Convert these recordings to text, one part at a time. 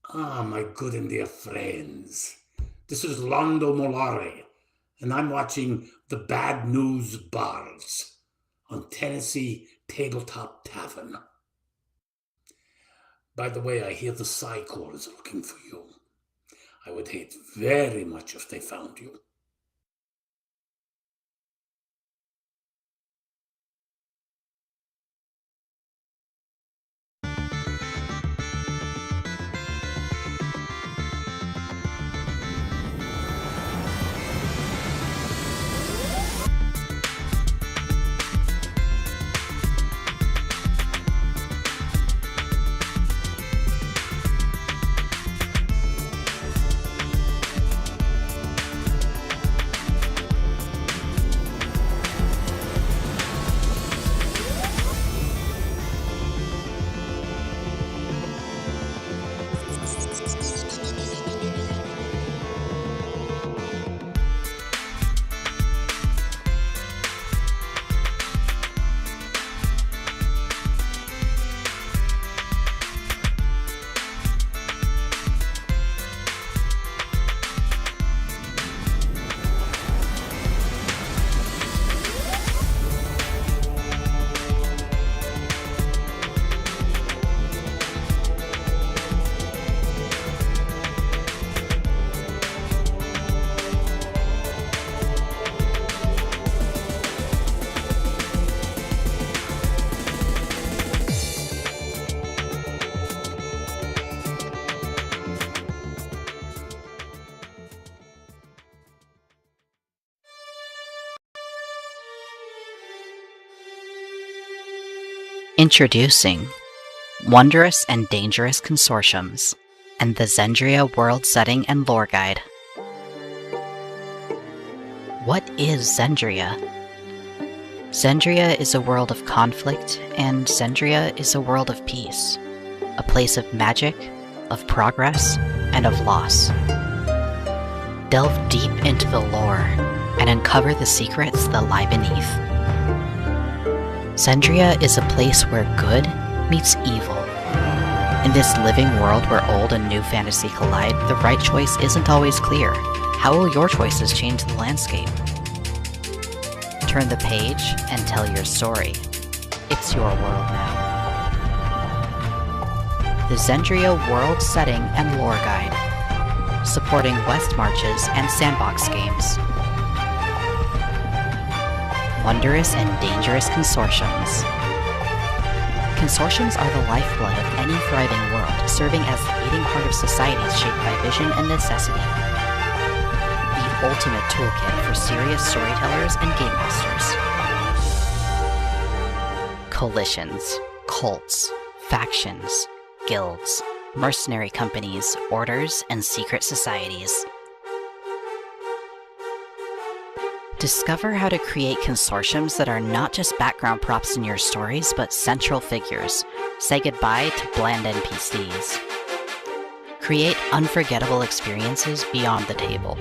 Ah, my good and dear friends. This is Londo Molare, and I'm watching the Bad News Bards on Tennessee Tabletop Tavern. By the way, I hear the Psi Corps is looking for you. I would hate very much if they found you. Introducing Wondrous and Dangerous Consortiums and the Xendria World Setting and Lore Guide. What is Xendria? Xendria is a world of conflict, and Xendria is a world of peace, a place of magic, of progress, and of loss. Delve deep into the lore and uncover the secrets that lie beneath. Xendria is a place where good meets evil. In this living world where old and new fantasy collide, the right choice isn't always clear. How will your choices change the landscape? Turn the page and tell your story. It's your world now. The Xendria World Setting and Lore Guide, supporting West Marches and Sandbox games. Wondrous and Dangerous Consortiums. Consortiums are the lifeblood of any thriving world, serving as the beating heart of societies shaped by vision and necessity. The ultimate toolkit for serious storytellers and game masters. Coalitions, cults, factions, guilds, mercenary companies, orders, and secret societies. Discover how to create consortiums that are not just background props in your stories, but central figures. Say goodbye to bland NPCs. Create unforgettable experiences beyond the table.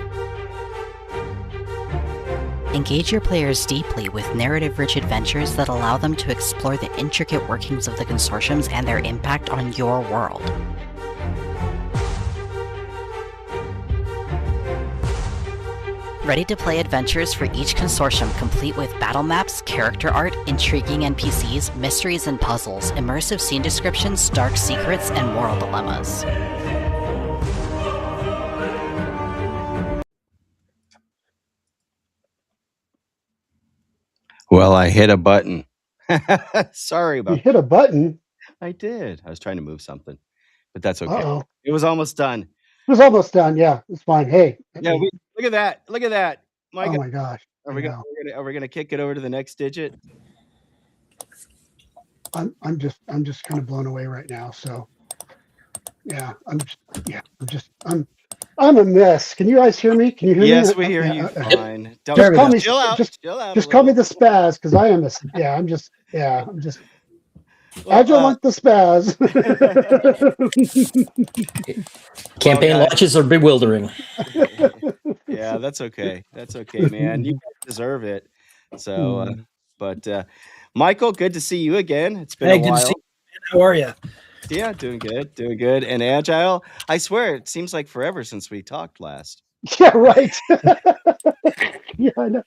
Engage your players deeply with narrative-rich adventures that allow them to explore the intricate workings of the consortiums and their impact on your world. Ready to play adventures for each consortium, complete with battle maps, character art, intriguing NPCs, mysteries and puzzles, immersive scene descriptions, dark secrets, and moral dilemmas. Well, I hit a button. Sorry about You hit a button. I did. I was trying to move something, but that's okay. Uh-oh. It was almost done. It was almost done. Yeah, it's fine. Hey. Yeah, look at that. Look at that. Oh my gosh. Are we gonna kick it over to the next digit? I'm just kind of blown away right now. So yeah, I'm a mess. Can you guys hear me? Can you hear me? Yes, we hear you fine. Just call me, chill out. Just call me the spaz, because I am I'm just Agile Monk the spaz. Campaign launches are bewildering. Yeah, that's okay. That's okay, man. You deserve it. So, but Michael, good to see you again. It's been a while. Good to see you, man. How are you? Yeah, doing good. And Agile, I swear, it seems like forever since we talked last. Yeah, right. Yeah, I know.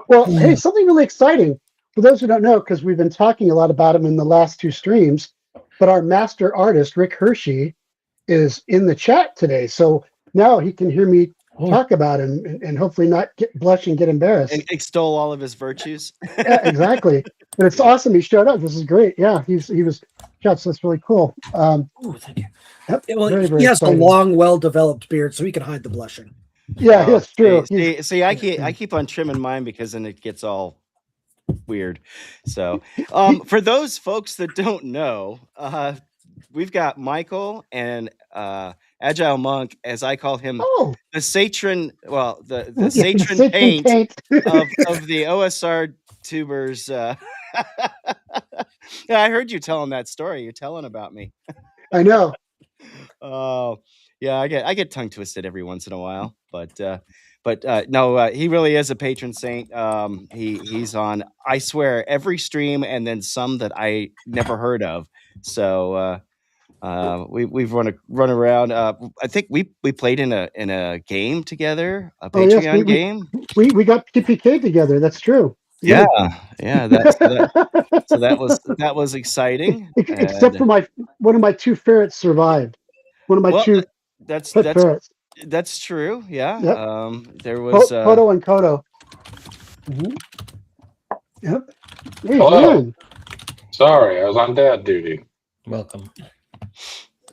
Well, hey, something really exciting. For those who don't know, because we've been talking a lot about him in the last 2 streams, but our master artist, Rick Hershey, is in the chat today. So now he can hear me talk about him and hopefully not blush and get embarrassed. And extol all of his virtues. Yeah, exactly. And it's awesome he showed up. This is great. Yeah, he was shots. That's really cool. Oh, thank you. Yep, Well, very, very he has exciting. a long, well-developed beard, so he can hide the blushing. Yeah, that's true. See, I keep on trimming mine because then it gets all weird. So, for those folks that don't know, we've got Michael and Agile Monk, as I call him, the Satron. Well, the Satron paint of the OSR tubers. Yeah, I heard you telling that story. You're telling about me. I know. Oh, yeah, I get tongue twisted every once in a while, but no, he really is a patron saint. He's on, I swear, every stream, and then some that I never heard of. So we've run around. I think we played in a game together, a Patreon game. We got TPK together. That's true. Yeah. So that was exciting. Except for one of my 2 ferrets survived. One of my 2 ferrets. That's true. Yeah. Yep. There was Kodo and Kodo. Mm-hmm. Yep. Hey, hello. man. Sorry, I was on dad duty. Welcome.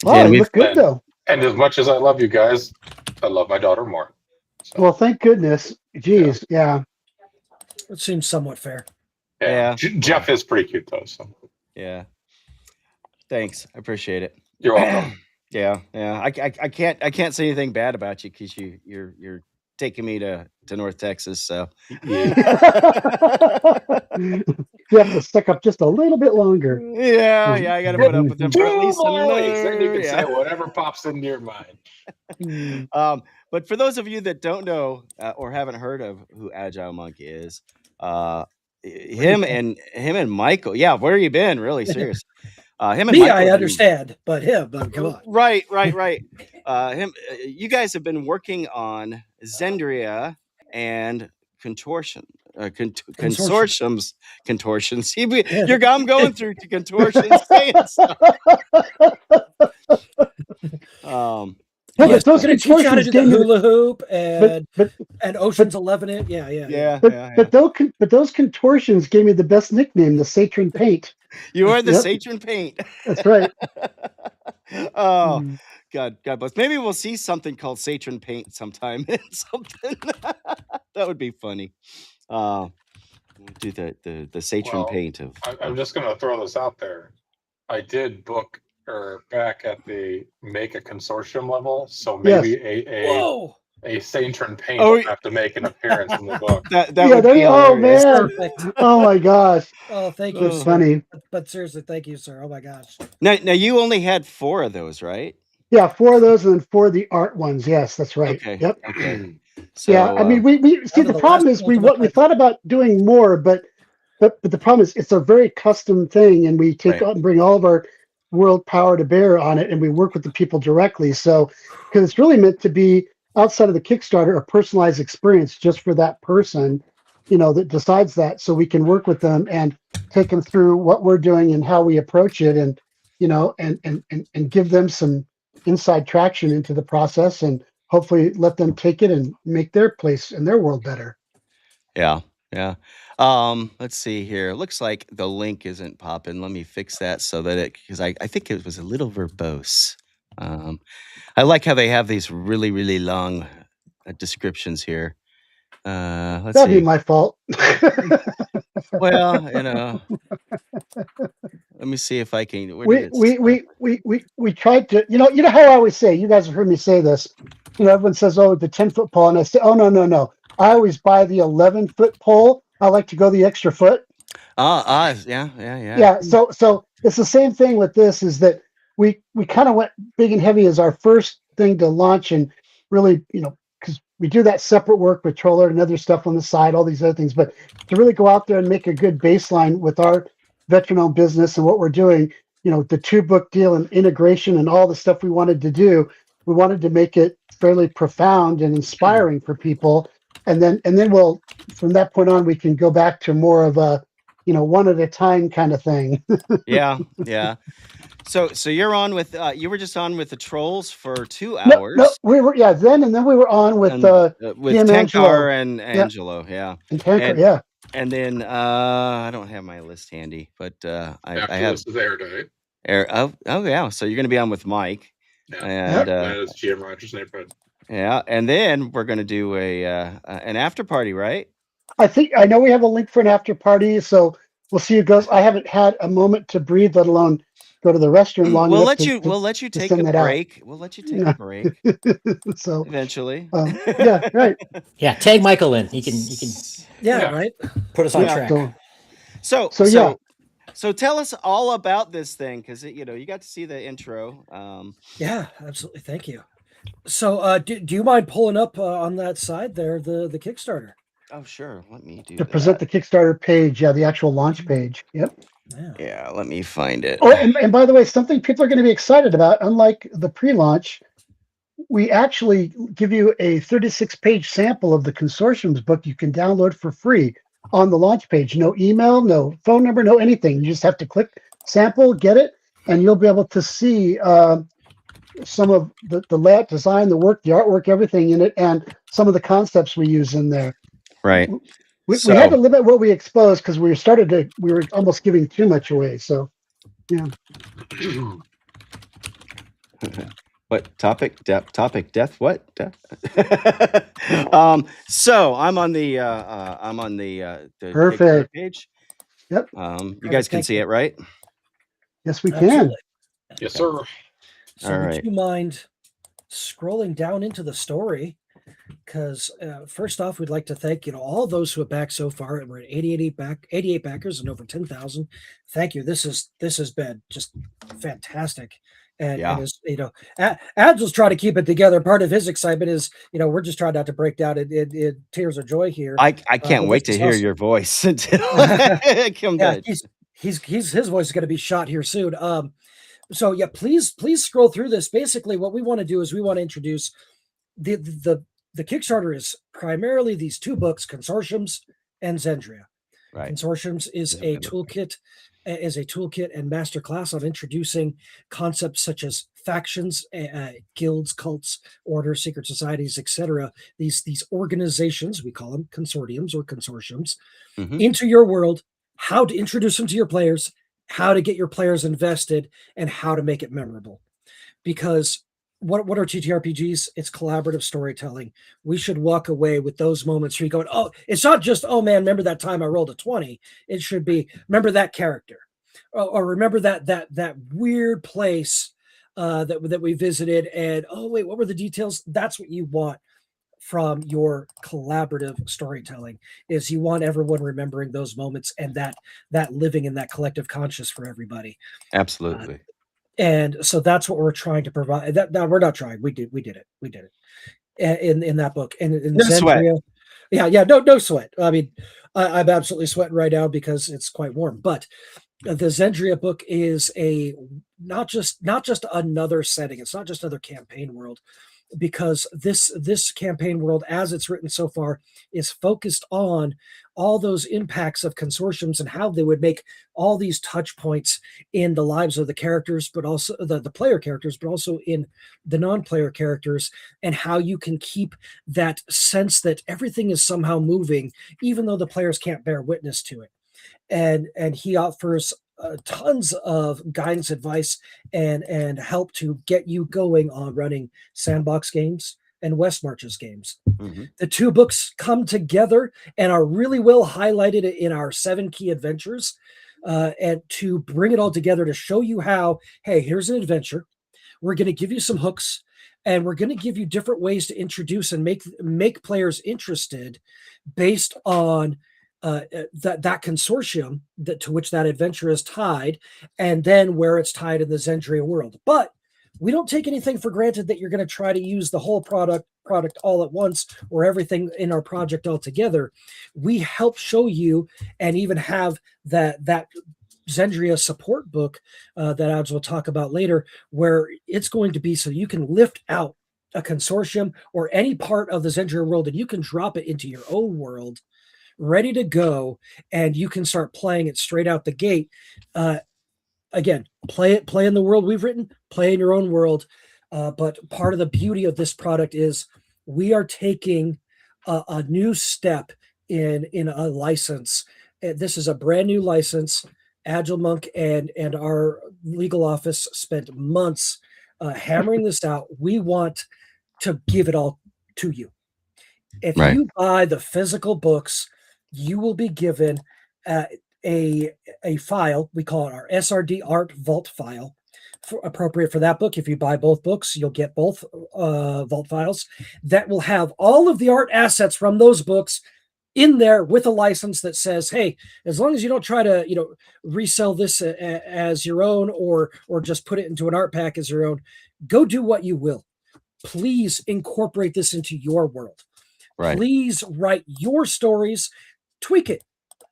Oh, you look good though. And as much as I love you guys, I love my daughter more. So. Well, thank goodness. Jeez, yeah. It seems somewhat fair. Yeah. Jeff is pretty cute though. So. Yeah. Thanks. I appreciate it. You're welcome. Yeah. I can't say anything bad about you because you're taking me to North Texas. So you have to stick up just a little bit longer. Yeah. I got to put up with them for at least then you can say whatever pops into your mind. But for those of you that don't know or haven't heard of who Agile Monk is, him and Michael. Yeah, where you been? Really serious. Him and me, Michael I understand, but him, come on. Right. You guys have been working on Xendria and contortions. I'm going through to contortions. Yes, those contortions gave me hula hoop and Ocean's 11. Yeah. But those contortions gave me the best nickname, the Satron Paint. You are the Satron Paint. That's right. Oh, God bless. Maybe we'll see something called Satron Paint sometime. Something that would be funny. We'll do the Satron Paint of. I'm just going to throw this out there. I did book back at the make a consortium level, so maybe a Satron Paint will have to make an appearance in the book. Oh man! Oh my gosh! Oh, thank you. That's funny. But seriously, thank you, sir. Oh my gosh. Now you only had 4 of those, right? Yeah, 4 of those, and then 4 of the art ones. Yes, that's right. Okay. Yep. Okay. So, yeah, I mean, we see the problem is we thought about doing more, but the problem is it's a very custom thing, and we take out and bring all of our world power to bear on it, and we work with the people directly. So, because it's really meant to be outside of the Kickstarter, a personalized experience just for that person, that decides that, so we can work with them and take them through what we're doing and how we approach it, and and give them some inside traction into the process, and hopefully let them take it and make their place in their world better. Yeah. Let's see here. Looks like the link isn't popping. Let me fix that so that because I think it was a little verbose. I like how they have these really, really long descriptions here. That'd be my fault. Well, let me see if I can. We tried to, you know how I always say, you guys have heard me say this, everyone says, oh, the 10-foot pole, and I say, oh, no. I always buy the 11-foot pole. I like to go the extra foot. Yeah. So it's the same thing with this, is that we kind of went big and heavy as our first thing to launch, and really, because we do that separate work with Troller and other stuff on the side, all these other things, but to really go out there and make a good baseline with our veteran-owned business and what we're doing, the 2-book deal and integration and all the stuff we wanted to do. We wanted to make it fairly profound and inspiring for people. And then we'll, from that point on, we can go back to more of a, one at a time kind of thing. Yeah. So you're on with you were just on with the trolls for 2 hours. No, we were then, and then we were on with Tankar and Angelo, yeah. And Tankar, And then I don't have my list handy, but I have this is air day. Oh yeah, so you're going to be on with Mike. Yeah, and that is GM Rogers' neighborhood. Yeah, and then we're going to do an after party, right? I know we have a link for an after party, so we'll see who goes. I haven't had a moment to breathe, let alone go to the restroom long we'll enough. We'll let you take a break. We'll let you take a break. So eventually. Yeah, right. Yeah, tag Michael in. He can right. Put us on track. So tell us all about this thing, because you got to see the intro. Yeah, absolutely. Thank you. So do you mind pulling up on that side there the Kickstarter? Oh, sure. Let me do to present the Kickstarter page, the actual launch page. Yep. Yeah, let me find it. Oh, and by the way, something people are going to be excited about, unlike the pre-launch, we actually give you a 36-page sample of the Consortiums book you can download for free on the launch page. No email, no phone number, no anything. You just have to click sample, get it, and you'll be able to see some of the layout design, the work, the artwork, everything in it, and some of the concepts we use in there. Right. We had to limit what we exposed because we were almost giving too much away. So, yeah. What topic? Death? What? Death? So I'm on the perfect page. Yep. You guys can see it, right? Yes, we can. Yes, sir. So would you mind scrolling down into the story? Because first off, we'd like to thank all those who have backed so far. We're at 88 backers and over 10,000. Thank you. This has been just fantastic. And as Agile's trying to keep it together. Part of his excitement is, we're just trying not to break down in tears of joy here. I can't wait to hear your voice until his voice is going to be shot here soon. So yeah, please scroll through this. Basically, what we want to do is we want to introduce the Kickstarter is primarily these 2 books, Consortiums and Xendria. Right. Consortiums is a toolkit and masterclass on introducing concepts such as factions, guilds, cults, orders, secret societies, etc. These organizations, we call them consortiums or consortiums, into your world, how to introduce them to your players, how to get your players invested, and how to make it memorable. Because what are TTRPGs? It's collaborative storytelling. We should walk away with those moments where you go, oh, it's not just, oh man, remember that time I rolled a 20. It should be, remember that character, or remember that weird place that we visited, and oh wait, what were the details? That's what you want from your collaborative storytelling. Is you want everyone remembering those moments and that living in that collective conscious for everybody. Absolutely. And so that's what we're trying to provide. That we're not trying. We did it in that book. And in no Xendria, sweat. No sweat. I mean, I'm absolutely sweating right now because it's quite warm. But the Xendria book is not just another setting. It's not just another campaign world, because this campaign world, as it's written so far, is focused on all those impacts of consortiums and how they would make all these touch points in the lives of the characters, but also the player characters, but also in the non-player characters, and how you can keep that sense that everything is somehow moving, even though the players can't bear witness to it. And he offers tons of guidance, advice, and help to get you going on running sandbox games and West Marches games. The 2 books come together and are really well highlighted in our 7 key adventures, and to bring it all together to show you how, hey, here's an adventure. We're going to give you some hooks, and we're going to give you different ways to introduce and make players interested based on that consortium to which that adventure is tied, and then where it's tied in the Xendria world. But we don't take anything for granted that you're going to try to use the whole product all at once, or everything in our project all together. We help show you, and even have that Xendria support book that Agile will talk about later, where it's going to be so you can lift out a consortium or any part of the Xendria world and you can drop it into your own world, ready to go, and you can start playing it straight out the gate. Again, play in the world we've written, play in your own world. But part of the beauty of this product is we are taking a new step in a license. This is a brand new license. Agile Monk and our legal office spent months hammering this out. We want to give it all to you. If you buy the physical books, you will be given a file. We call it our SRD Art Vault file, appropriate for that book. If you buy both books, you'll get both vault files that will have all of the art assets from those books in there with a license that says, hey, as long as you don't try to resell this as your own or just put it into an art pack as your own, go do what you will. Please incorporate this into your world. Please write your stories, tweak it,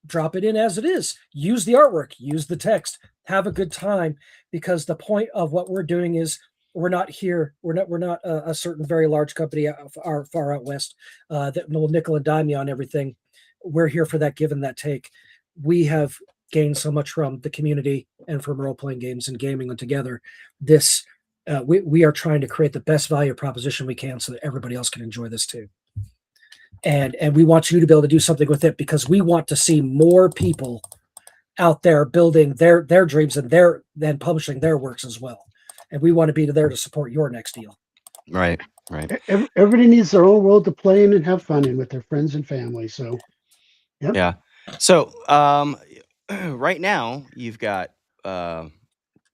drop it in as it is, use the artwork, use the text, have a good time, because the point of what we're doing is we're not a certain very large company far out west that will nickel and dime you on everything. We're here for that give and that take. We have gained so much from the community and from role-playing games and gaming together. This we are trying to create the best value proposition we can so that everybody else can enjoy this too. And we want you to be able to do something with it, because we want to see more people out there building their dreams and then publishing their works as well. And we want to be there to support your next deal. Right. Everybody needs their own world to play in and have fun in with their friends and family. So, yep. Yeah. So, right now you've got, well,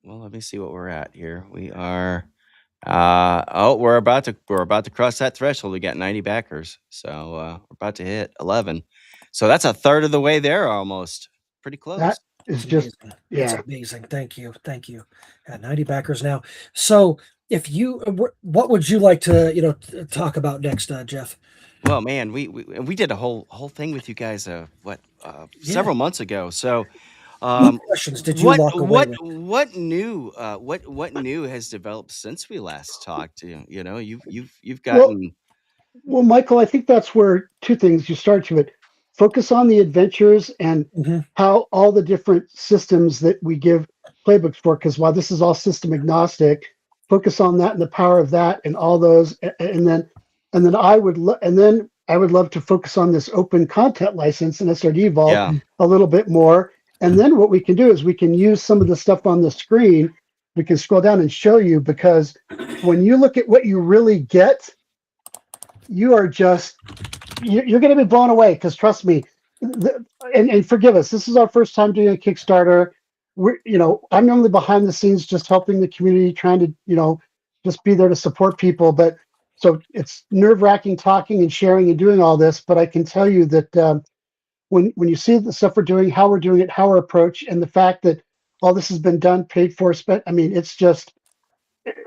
let me see what we're at here. We are, we're about to cross that threshold. We got 90 backers. So, we're about to hit 11. So that's a third of the way there almost. Pretty close. That is just, it's amazing. Thank you. Got 90 backers now. So what would you like to, talk about next, Jeff? Well, man, we did a whole thing with you guys, several months ago. So, what questions did you walk away with? What new has developed since we last talked? You've gotten. Well, Michael, I think that's where two things you start to it. Focus on the adventures and how all the different systems that we give playbooks for, because while this is all system agnostic, focus on that and the power of that and all those, and then I would love to focus on this open content license and SRD Vault a little bit more. And then what we can do is we can use some of the stuff on the screen. We can scroll down and show you, because when you look at what you really get, you are just, you're going to be blown away, because trust me, and forgive us, this is our first time doing a Kickstarter. I'm normally behind the scenes just helping the community, trying to, just be there to support people. But so it's nerve-wracking talking and sharing and doing all this. But I can tell you that when you see the stuff we're doing, how we're doing it, how our approach, and the fact that all this has been done, paid for, spent, I mean, it's just,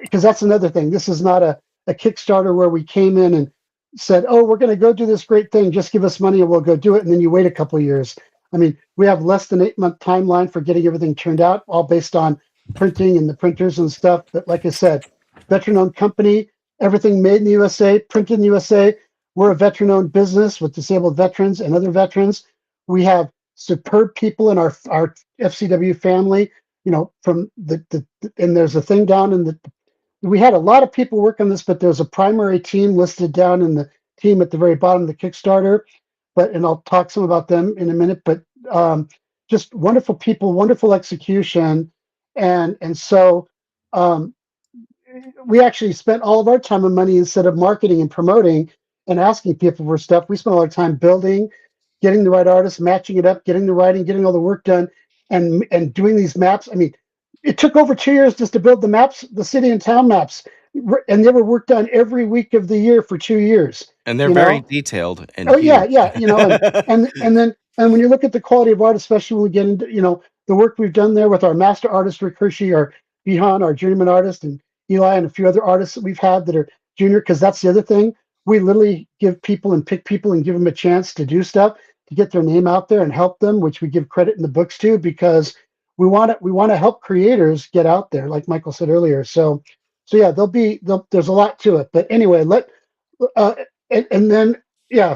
because that's another thing. This is not a Kickstarter where we came in and said, oh, we're going to go do this great thing, just give us money and we'll go do it, and then you wait a couple of years. I mean, we have less than 8-month timeline for getting everything turned out, all based on printing and the printers and stuff. But like I said, veteran-owned company, everything made in the USA, printed in the USA. We're a veteran-owned business with disabled veterans and other veterans. We have superb people in our FCW family, from and there's a thing down in we had a lot of people work on this, but there's a primary team listed down in the team at the very bottom of the Kickstarter. And I'll talk some about them in a minute, but just wonderful people, wonderful execution. And so we actually spent all of our time and money, instead of marketing and promoting and asking people for stuff, we spent all our time building, getting the right artists, matching it up, getting the writing, getting all the work done, and doing these maps. I mean, it took over 2 years just to build the maps, the city and town maps, and they were worked on every week of the year for 2 years. And they're very detailed. And and when you look at the quality of art, especially when we get into the work we've done there with our master artist Rick Hershey, our Bihan, our journeyman artist, and Eli, and a few other artists that we've had that are junior, because that's the other thing. We literally give people and pick people and give them a chance to do stuff, to get their name out there and help them, which we give credit in the books to, because we want to help creators get out there, like Michael said earlier. So yeah, there's a lot to it. But anyway, and then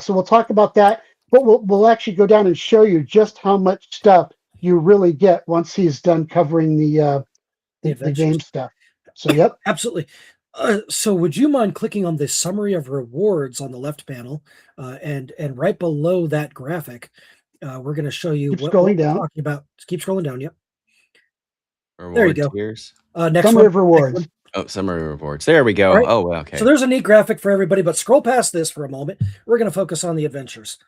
so we'll talk about that. But we'll actually go down and show you just how much stuff you really get once he's done covering the game stuff. So yep, absolutely. So would you mind clicking on the summary of rewards on the left panel, and right below that graphic, we're going to show you what we're talking about. Keep scrolling down. Yep. There you go. Next summary of rewards. Oh, summary rewards. There we go. Right. Oh, okay. So there's a neat graphic for everybody, but scroll past this for a moment. We're going to focus on the adventures.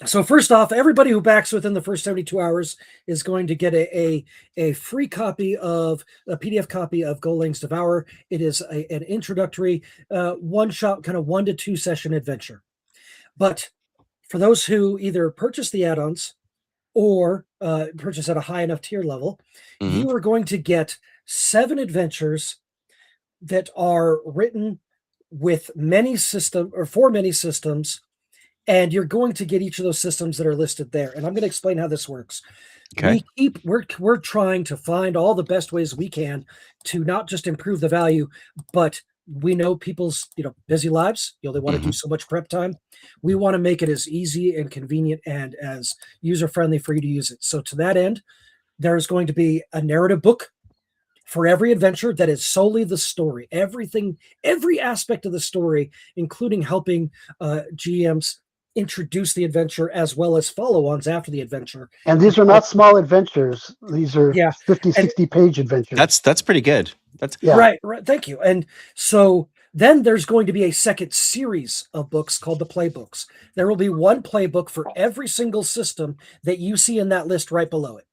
So first off, everybody who backs within the first 72 hours is going to get a free copy of a PDF copy of Golang's Devour. It is an introductory one-shot, kind of 1 to 2 session adventure. But for those who either purchase the add-ons or purchase at a high enough tier level, you are going to get 7 adventures that are written with for many systems. And you're going to get each of those systems that are listed there. And I'm going to explain how this works. Okay. We're trying to find all the best ways we can to not just improve the value, but we know people's busy lives. They want to do so much prep time. We want to make it as easy and convenient and as user-friendly for you to use it. So to that end, there's going to be a narrative book for every adventure that is solely the story. Every aspect of the story, including helping GMs introduce the adventure as well as follow-ons after the adventure. And these are not small adventures. These are 50, 60-page adventures. That's pretty good. Right. Thank you. And so then there's going to be a second series of books called the playbooks. There will be one playbook for every single system that you see in that list right below it.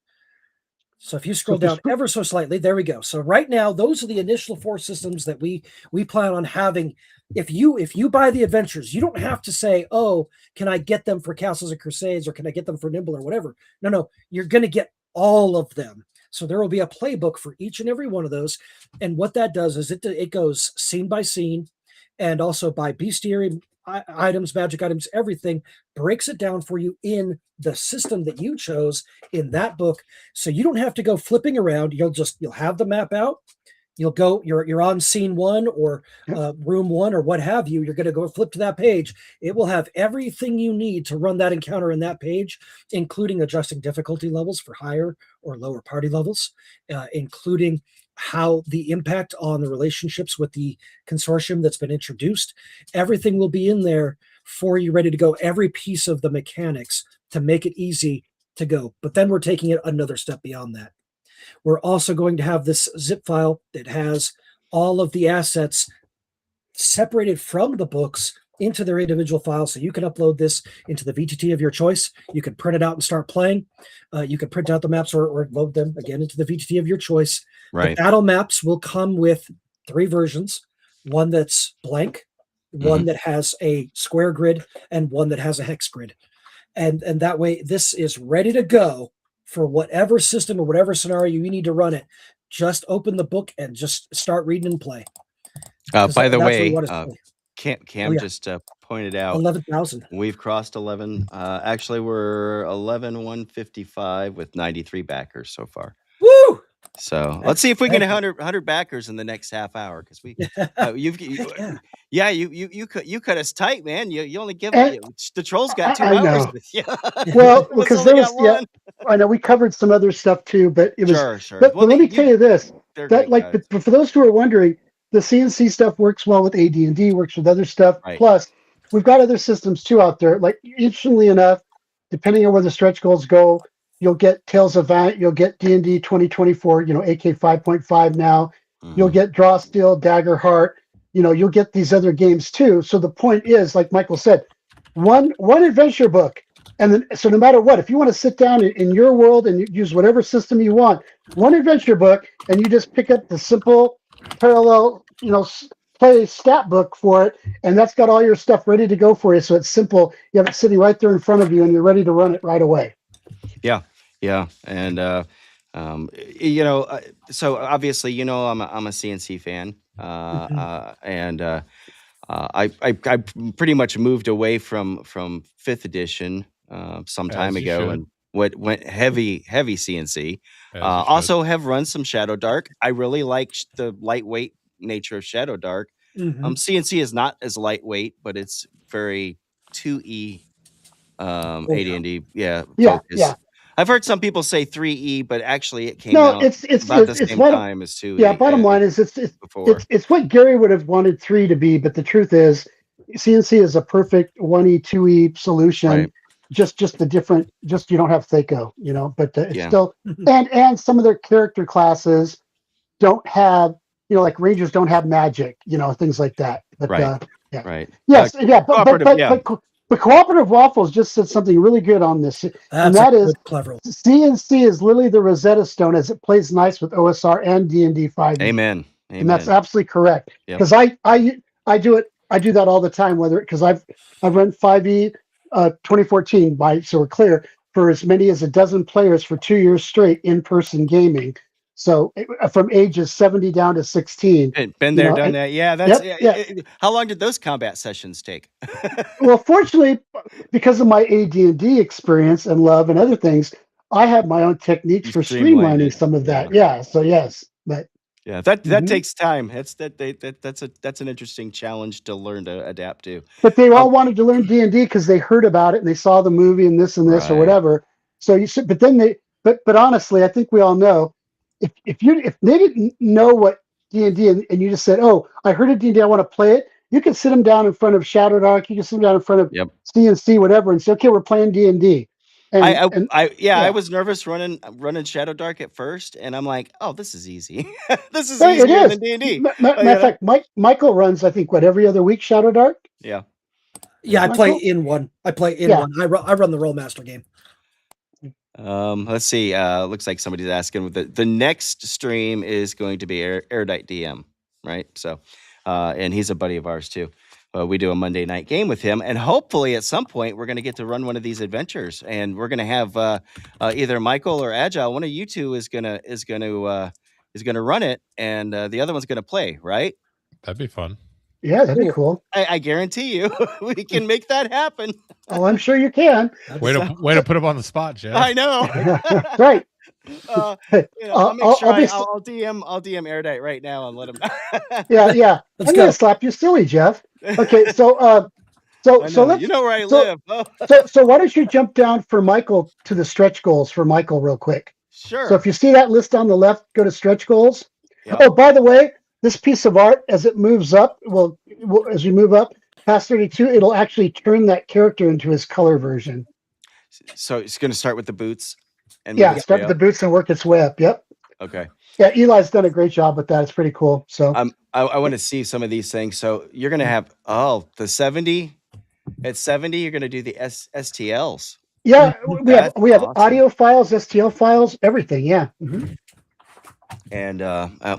So if you scroll down ever so slightly, there we go. So right now, those are the initial 4 systems that we plan on having. If you buy the adventures, you don't have to say, oh, can I get them for Castles and Crusades or can I get them for Nimble or whatever? No, you're going to get all of them. So there will be a playbook for each and every one of those. And what that does is it goes scene by scene and also by bestiary items, magic items, everything, breaks it down for you in the system that you chose in that book. So you don't have to go flipping around. You'll have the map out. You'll go, you're on scene 1 or room 1 or what have you. You're going to go flip to that page. It will have everything you need to run that encounter in that page, including adjusting difficulty levels for higher or lower party levels, including how the impact on the relationships with the consortium that's been introduced. Everything will be in there for you, ready to go. Every piece of the mechanics to make it easy to go. But then we're taking it another step beyond that. We're also going to have this zip file that has all of the assets separated from the books into their individual files. So you can upload this into the VTT of your choice. You can print it out and start playing. You can print out the maps or load them again into the VTT of your choice. Right. The battle maps will come with 3 versions, one that's blank, one that has a square grid, and one that has a hex grid. And that way, this is ready to go for whatever system or whatever scenario you need to run it. Just open the book and just start reading and play. By the way, Cam just pointed out 11,000. We've crossed 11. Actually, we're 11,155 with 93 backers so far. Woo! So let's see if we can get 100 backers in the next half hour, because you cut us tight, man. You only give the trolls got 2 hours. Well, because there was I know we covered some other stuff too, but it was sure. But let me tell you this: that for those who are wondering, the CNC stuff works well with AD&D, works with other stuff. Right. Plus, we've got other systems too out there. Like, interestingly enough, depending on where the stretch goals go, you'll get Tales of Vant, you'll get D&D 2024, AK 5.5 now. You'll get Draw Steel, Dagger Heart. You'll get these other games too. So the point is, like Michael said, one adventure book. And then, so no matter what, if you want to sit down in your world and use whatever system you want, one adventure book, and you just pick up the simple parallel, play stat book for it, and that's got all your stuff ready to go for you. So it's simple. You have it sitting right there in front of you, and you're ready to run it right away. Yeah, and so obviously, I'm a CNC fan, and I pretty much moved away from 5th edition some time ago and went heavy CNC. Also have run some Shadow Dark. I really like the lightweight nature of Shadow Dark. CNC is not as lightweight, but it's very 2E AD&D focus. I've heard some people say 3E, but actually it came out about the same time as 2E. Yeah, bottom line is it's what Gary would have wanted 3 to be, but the truth is CNC is a perfect 1E, 2E solution. Right. Just the different, just you don't have Thaco, but it's still, and some of their character classes don't have, like Rangers don't have magic, things like that. But, right. Yes, but Cooperative Waffles just said something really good on this. And that is clever. CNC is literally the Rosetta Stone as it plays nice with OSR and D&D 5e. Amen. And that's absolutely correct. Because I do that all the time, because I've run 5e 2014 so we're clear, for as many as a dozen players for 2 years straight in-person gaming. So from ages 70 down to 16. Been there, done that. Yeah, that's how long did those combat sessions take? Well, fortunately, because of my AD&D experience and love and other things, I have my own techniques for streamlining some of that. Yeah. So yes, but yeah, that takes time. That's an interesting challenge to learn to adapt to. But they all wanted to learn D&D because they heard about it and they saw the movie and this or whatever. So you should, but honestly, I think we all know if they didn't know what D&D and you just said, "Oh, I heard of D&D, I want to play it." You can sit them down in front of Shadow Dark. You can sit them down in front of CNC, whatever, and say, "Okay, we're playing D&D." I was nervous running Shadow Dark at first, and I'm like, "Oh, this is easy. This is easier than D&D." Matter of fact, Michael runs, I think, every other week Shadow Dark. Yeah. I play in one. I run the Rollmaster game. Let's see. Looks like somebody's asking. The next stream is going to be Erudite DM, right? So, and he's a buddy of ours too. We do a Monday night game with him, and hopefully at some point we're going to get to run one of these adventures, and we're going to have either Michael or Agile. One of you two is going to run it, and the other one's going to play. Right? That'd be fun. Yeah, that'd be cool. I guarantee you, we can make that happen. Oh, I'm sure you can. Way to put him on the spot, Jeff. I know. Right. I'll DM Erudite right now and let him. Yeah. I'm gonna slap you silly, Jeff. Okay, so let's. You know where I live. So why don't you jump down for Michael to the stretch goals for Michael real quick? Sure. So if you see that list on the left, go to stretch goals. Yep. Oh, by the way, this piece of art, as it moves up, as you move up past 32, it'll actually turn that character into his color version. So it's going to start with the boots. And start with the boots and work its way up. Yep. Okay. Yeah, Eli's done a great job with that. It's pretty cool. So I want to see some of these things. So you're going to have the 70. At 70, you're going to do the STLs. Yeah, we have audio files, STL files, everything. Yeah. Mm-hmm. And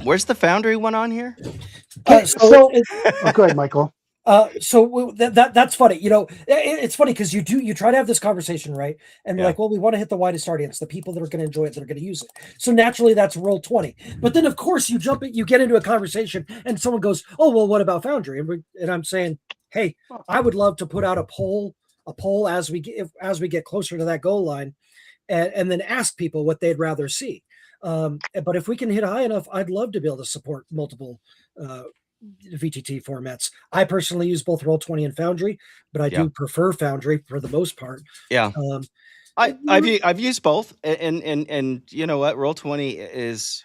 where's the Foundry one on here? Go ahead, Michael. So that's funny. It's funny because you try to have this conversation, right? And they're like, well, we want to hit the widest audience, the people that are going to enjoy it, that are going to use it. So naturally, that's Roll20. But then, of course, you get into a conversation, and someone goes, "Oh, well, what about Foundry?" And I'm saying, hey, I would love to put out a poll as we get closer to that goal line, and then ask people what they'd rather see. But if we can hit high enough, I'd love to be able to support multiple VTT formats. I personally use both Roll20 and Foundry, but I do prefer Foundry for the most part. Yeah. I've used both, and you know what, Roll20 is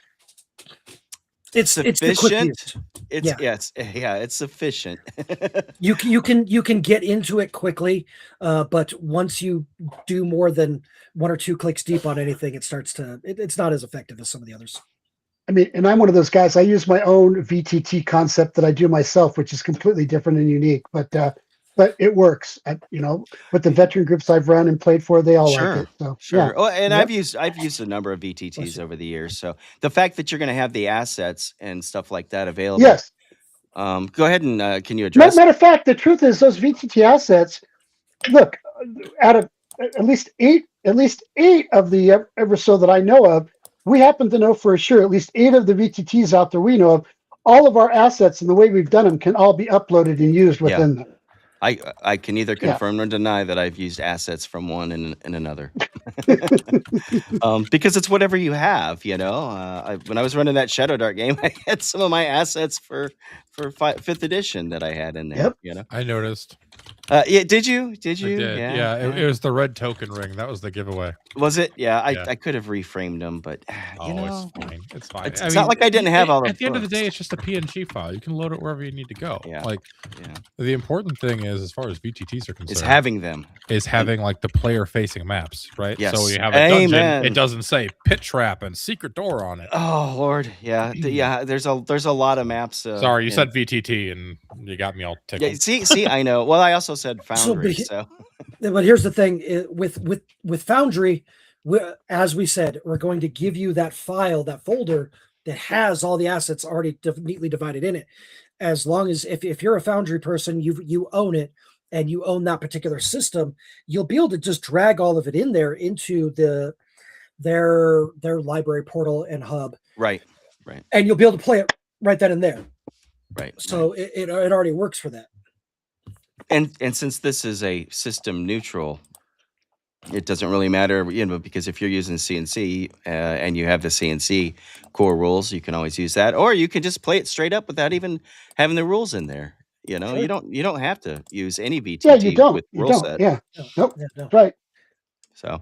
it's sufficient. It's sufficient. you can get into it quickly, but once you do more than one or two clicks deep on anything, it's not as effective as some of the others. I mean, and I'm one of those guys. I use my own VTT concept that I do myself, which is completely different and unique, but it works. With the veteran groups I've run and played for, they all like it. So, sure. Yeah. Oh, and I've used a number of VTTs over the years. So the fact that you're going to have the assets and stuff like that available. Yes. Go ahead and can you address? Matter of fact, the truth is those VTT assets. Look, out of at least eight of the ever so that I know of, we happen to know for sure at least 8 of the VTTs out there we know of. All of our assets and the way we've done them can all be uploaded and used within them. I can neither confirm nor deny that I've used assets from one in another. Because it's whatever you have, you know. When I was running that Shadow Dart game, I had some of my assets for 5th edition that I had in there. Yep. You know, I noticed. yeah, did you? I did. Yeah, it was the red token ring. That was the giveaway. Was it? Yeah, Yeah. I could have reframed them, but you know, it's fine. It's fine. It's not like I didn't have all the At the end of the books. day, it's just a PNG file. You can load it wherever you need to go. Yeah. Like, the important thing is, as far as VTTs are concerned, is having them. Is having like the player-facing maps, right? Yes. So when you have a dungeon, Amen. it doesn't say pit trap and secret door on it. Oh Lord, yeah, yeah. There's a lot of maps. Sorry, you said VTT and you got me all tickled. Yeah, see, I know. Well, I also said Foundry. But here's the thing: with Foundry, as we said, we're going to give you that file, that folder that has all the assets already neatly divided in it. As long as if you're a Foundry person, you own it and you own that particular system, you'll be able to just drag all of it in there into their library portal and hub. Right. And you'll be able to play it right then and there. Right. So it already works for that. And since this is a system neutral, it doesn't really matter, you know, because if you're using CNC and you have the CNC core rules, you can always use that, or you can just play it straight up without even having the rules in there. You know, Sure. you don't have to use any VTT. Yeah, you don't. With You rule don't. set. Yeah. Nope. No. Right. So,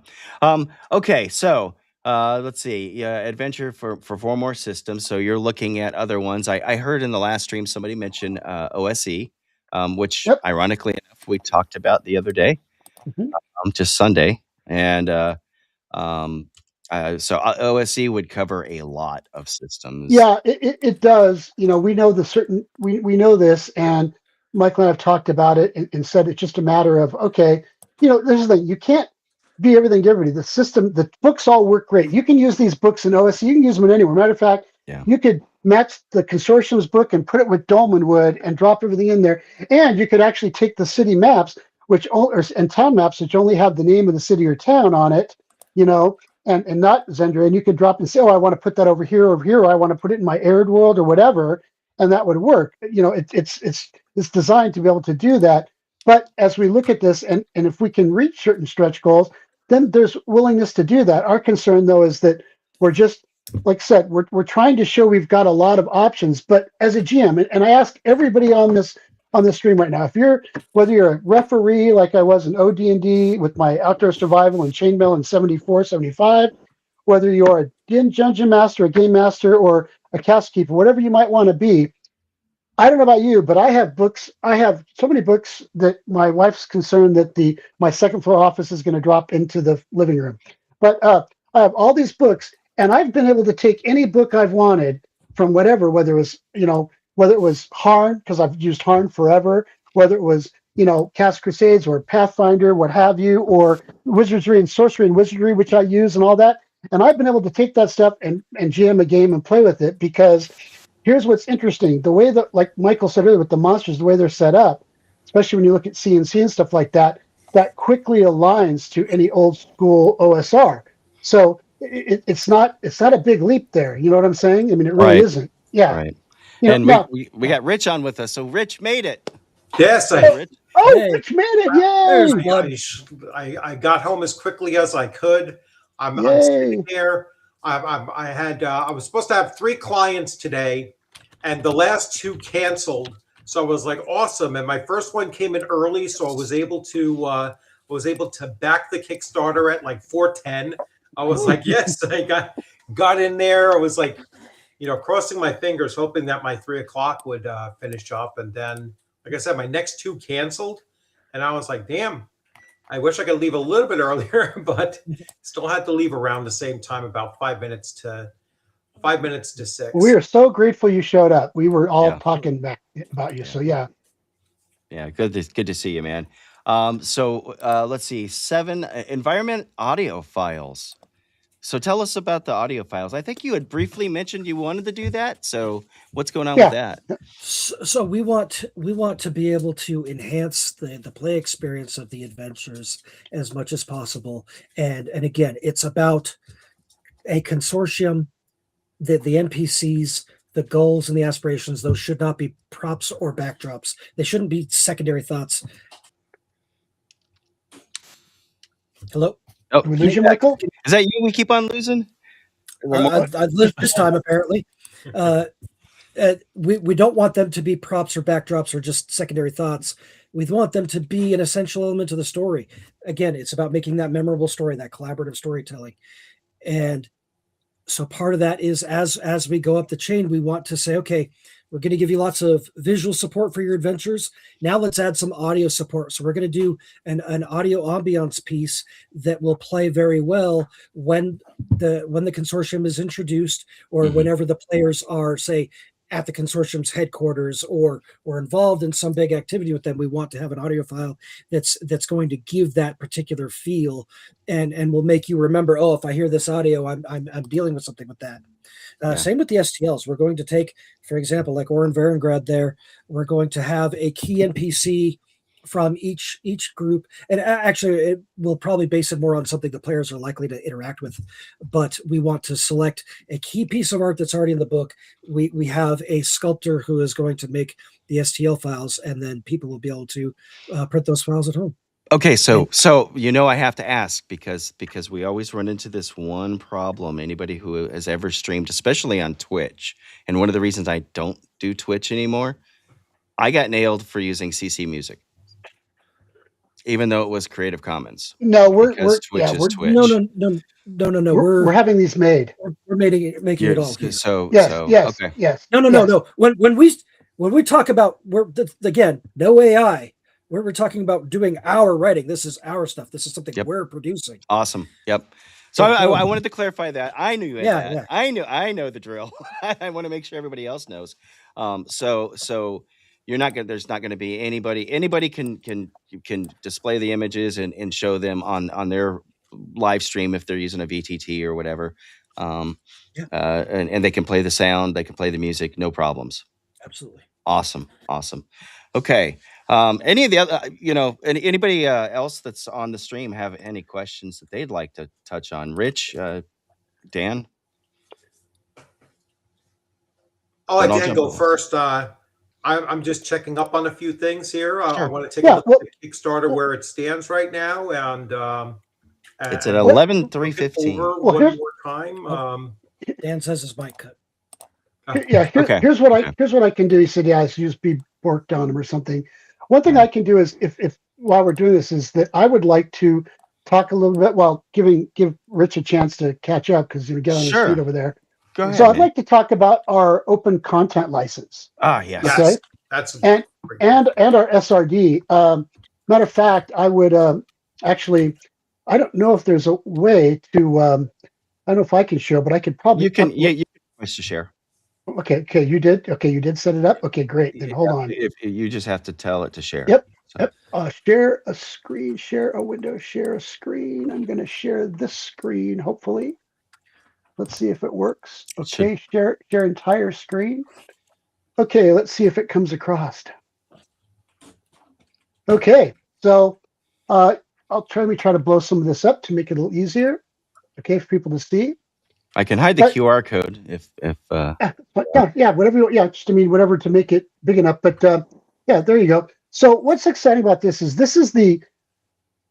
okay, so let's see, adventure for 4 more systems. So you're looking at other ones. I heard in the last stream somebody mention OSE, which ironically enough we talked about the other day, just Sunday, and so OSE would cover a lot of systems. Yeah, it does. You know, we know we know this, and Michael and I have talked about it and said it's just a matter of, okay, you know, there's the thing, you can't be everything to everybody. The system, the books all work great. You can use these books in OSE, you can use them in anywhere. Matter of fact, you could match the Consortiums book and put it with Dolmenwood and drop everything in there. And you could actually take the city maps, and town maps, which only have the name of the city or town on it, you know, and not Xendria, and you could drop and say, oh, I want to put that over here, or I want to put it in my aired world or whatever, and that would work. You know, it's designed to be able to do that. But as we look at this, and if we can reach certain stretch goals, then there's willingness to do that. Our concern, though, is that we're just, like I said, we're trying to show we've got a lot of options. But as a GM, and I ask everybody on this stream right now, whether you're a referee like I was in OD&D with my outdoor survival and chainmail in 74, 75, whether you're a dungeon master, a game master, or a cast keeper, whatever you might want to be, I don't know about you, but I have books. I have so many books that my wife's concerned that my second floor office is going to drop into the living room. But I have all these books, and I've been able to take any book I've wanted from whatever, whether it was Harn, because I've used Harn forever, whether it was, Cast Crusades or Pathfinder, what have you, or Wizardry and Sorcery and Wizardry, which I use and all that. And I've been able to take that stuff and GM a game and play with it, because here's what's interesting. The way that, like Michael said earlier with the monsters, the way they're set up, especially when you look at CNC and stuff like that, that quickly aligns to any old school OSR. So it's not a big leap there. You know what I'm saying? I mean, it really isn't. Yeah. Right. And we got Rich on with us. So Rich made it. Yes, Rich. Rich made it! Yay! I got home as quickly as I could. I'm sitting here. I was supposed to have 3 clients today, and the last 2 canceled. So I was like, awesome. And my first one came in early, so I was able to back the Kickstarter at like 410. I was like, yes, I got in there. I was like, crossing my fingers, hoping that my 3 o'clock would finish up. And then, like I said, my next 2 canceled, and I was like, damn. I wish I could leave a little bit earlier, but still had to leave around the same time, about 5 minutes to 6. We are so grateful you showed up. We were all talking back about you. So yeah. Good to see you, man. So let's see, 7 environment audio files. So tell us about the audio files. I think you had briefly mentioned you wanted to do that. So what's going on with that? So we want to be able to enhance the play experience of the adventures as much as possible. And again, it's about a consortium, the NPCs, the goals and the aspirations. Those should not be props or backdrops. They shouldn't be secondary thoughts. Hello. Oh, Did we lose you, Michael? Is that you? We keep on losing. I've lived this time apparently. We don't want them to be props or backdrops or just secondary thoughts. We want them to be an essential element of the story. Again, it's about making that memorable story, that collaborative storytelling. And so part of that is as we go up the chain, we want to say, okay, we're going to give you lots of visual support for your adventures. Now let's add some audio support. So we're going to do an audio ambiance piece that will play very well when the consortium is introduced, or whenever the players are, say, at the consortium's headquarters or involved in some big activity with them. We want to have an audio file that's going to give that particular feel and will make you remember, oh, if I hear this audio, I'm dealing with something with that. Same with the STLs. We're going to take, for example, like Oren Varengrad there, we're going to have a key NPC from each group. And actually, it will probably base it more on something the players are likely to interact with. But we want to select a key piece of art that's already in the book. We have a sculptor who is going to make the STL files, and then people will be able to print those files at home. Okay, so I have to ask because we always run into this one problem. Anybody who has ever streamed, especially on Twitch, and one of the reasons I don't do Twitch anymore, I got nailed for using CC music, even though it was Creative Commons. No, we're Twitch. No. We're having these made. We're making it all. Yes. No. When we talk about again, no AI. We're talking about doing our writing. This is our stuff. This is something we're producing. Awesome. Yep. So I wanted to clarify that. I knew that. Yeah. I know the drill. I want to make sure everybody else knows. So you're not going. There's not going to be anybody. Anybody can display the images and show them on their live stream if they're using a VTT or whatever. And they can play the sound. They can play the music. No problems. Absolutely. Awesome. Okay. Any of the other, anybody else that's on the stream have any questions that they'd like to touch on? Rich, Dan? I'll let Dan go first. I'm just checking up on a few things here. Sure. I want to take a look at the Kickstarter where it stands right now, and it's at 11/3/15. One more time. Dan says his mic cut. Here's what I can do. He said, "Yeah, it's just be worked on him or something." One thing I can do is, if while we're doing this, is that I would like to talk a little bit while give Rich a chance to catch up, because you get on his feet over there. Go ahead. So I'd like to talk about our open content license. Yes. Okay. And our SRD. Matter of fact, I would actually. I don't know if there's a way to. I don't know if I can show, but I could probably. You can. You can request to share. Okay, you did. Okay, you did set it up. Okay, great. Then hold on. If you just have to tell it to share. Yep. Share a screen, share a window, share a screen. I'm going to share this screen, hopefully. Let's see if it works. Okay, share entire screen. Okay, let's see if it comes across. Okay, so I'll try to blow some of this up to make it a little easier. Okay, for people to see. I can hide the QR code if whatever. Whatever to make it big enough. But there you go. So what's exciting about this is the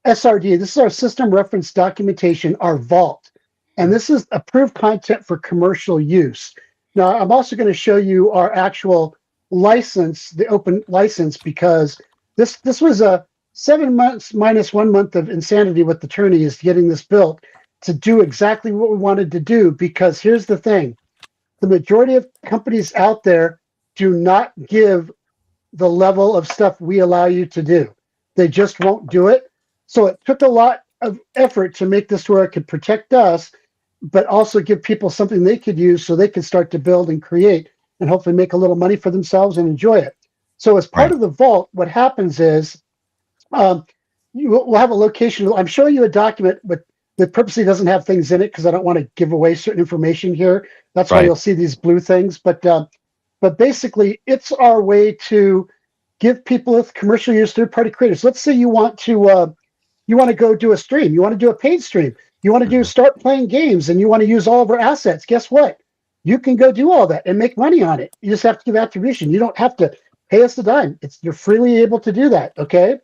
SRD. This is our system reference documentation, our vault, and this is approved content for commercial use. Now I'm also going to show you our actual license, the open license, because this was a 7 months minus 1 month of insanity with the attorneys getting this built to do exactly what we wanted to do. Because here's the thing, the majority of companies out there do not give the level of stuff we allow you to do. They just won't do it. So it took a lot of effort to make this where it could protect us, but also give people something they could use so they could start to build and create and hopefully make a little money for themselves and enjoy it. So as part of the vault, what happens is we'll have a location. I'm showing you a document, but that purposely doesn't have things in it because I don't want to give away certain information here. That's why you'll see these blue things. But basically, it's our way to give people with commercial use, third-party creators. Let's say you want to go do a stream. You want to do a paid stream. You want to start playing games, and you want to use all of our assets. Guess what? You can go do all that and make money on it. You just have to give attribution. You don't have to pay us a dime. You're freely able to do that. Okay.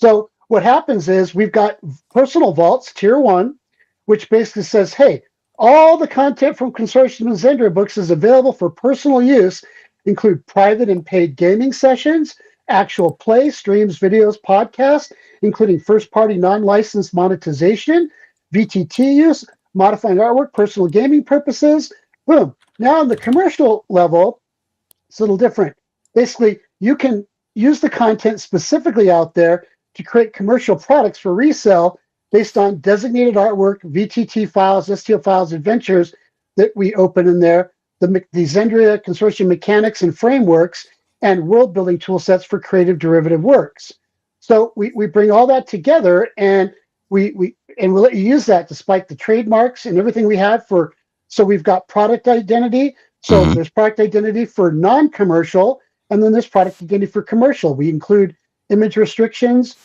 So what happens is we've got personal vaults, tier 1, which basically says, hey, all the content from Consortium and Xendria books is available for personal use, include private and paid gaming sessions, actual play, streams, videos, podcasts, including first-party non-licensed monetization, VTT use, modifying artwork, personal gaming purposes. Boom. Now on the commercial level, it's a little different. Basically, you can use the content specifically out there to create commercial products for resale based on designated artwork, VTT files, STL files, adventures that we open in there, the Xendria Consortium mechanics and frameworks, and world building tool sets for creative derivative works. So we bring all that together, and we'll let you use that despite the trademarks and everything we have for. So we've got product identity. So there's product identity for non-commercial, and then there's product identity for commercial. We include image restrictions,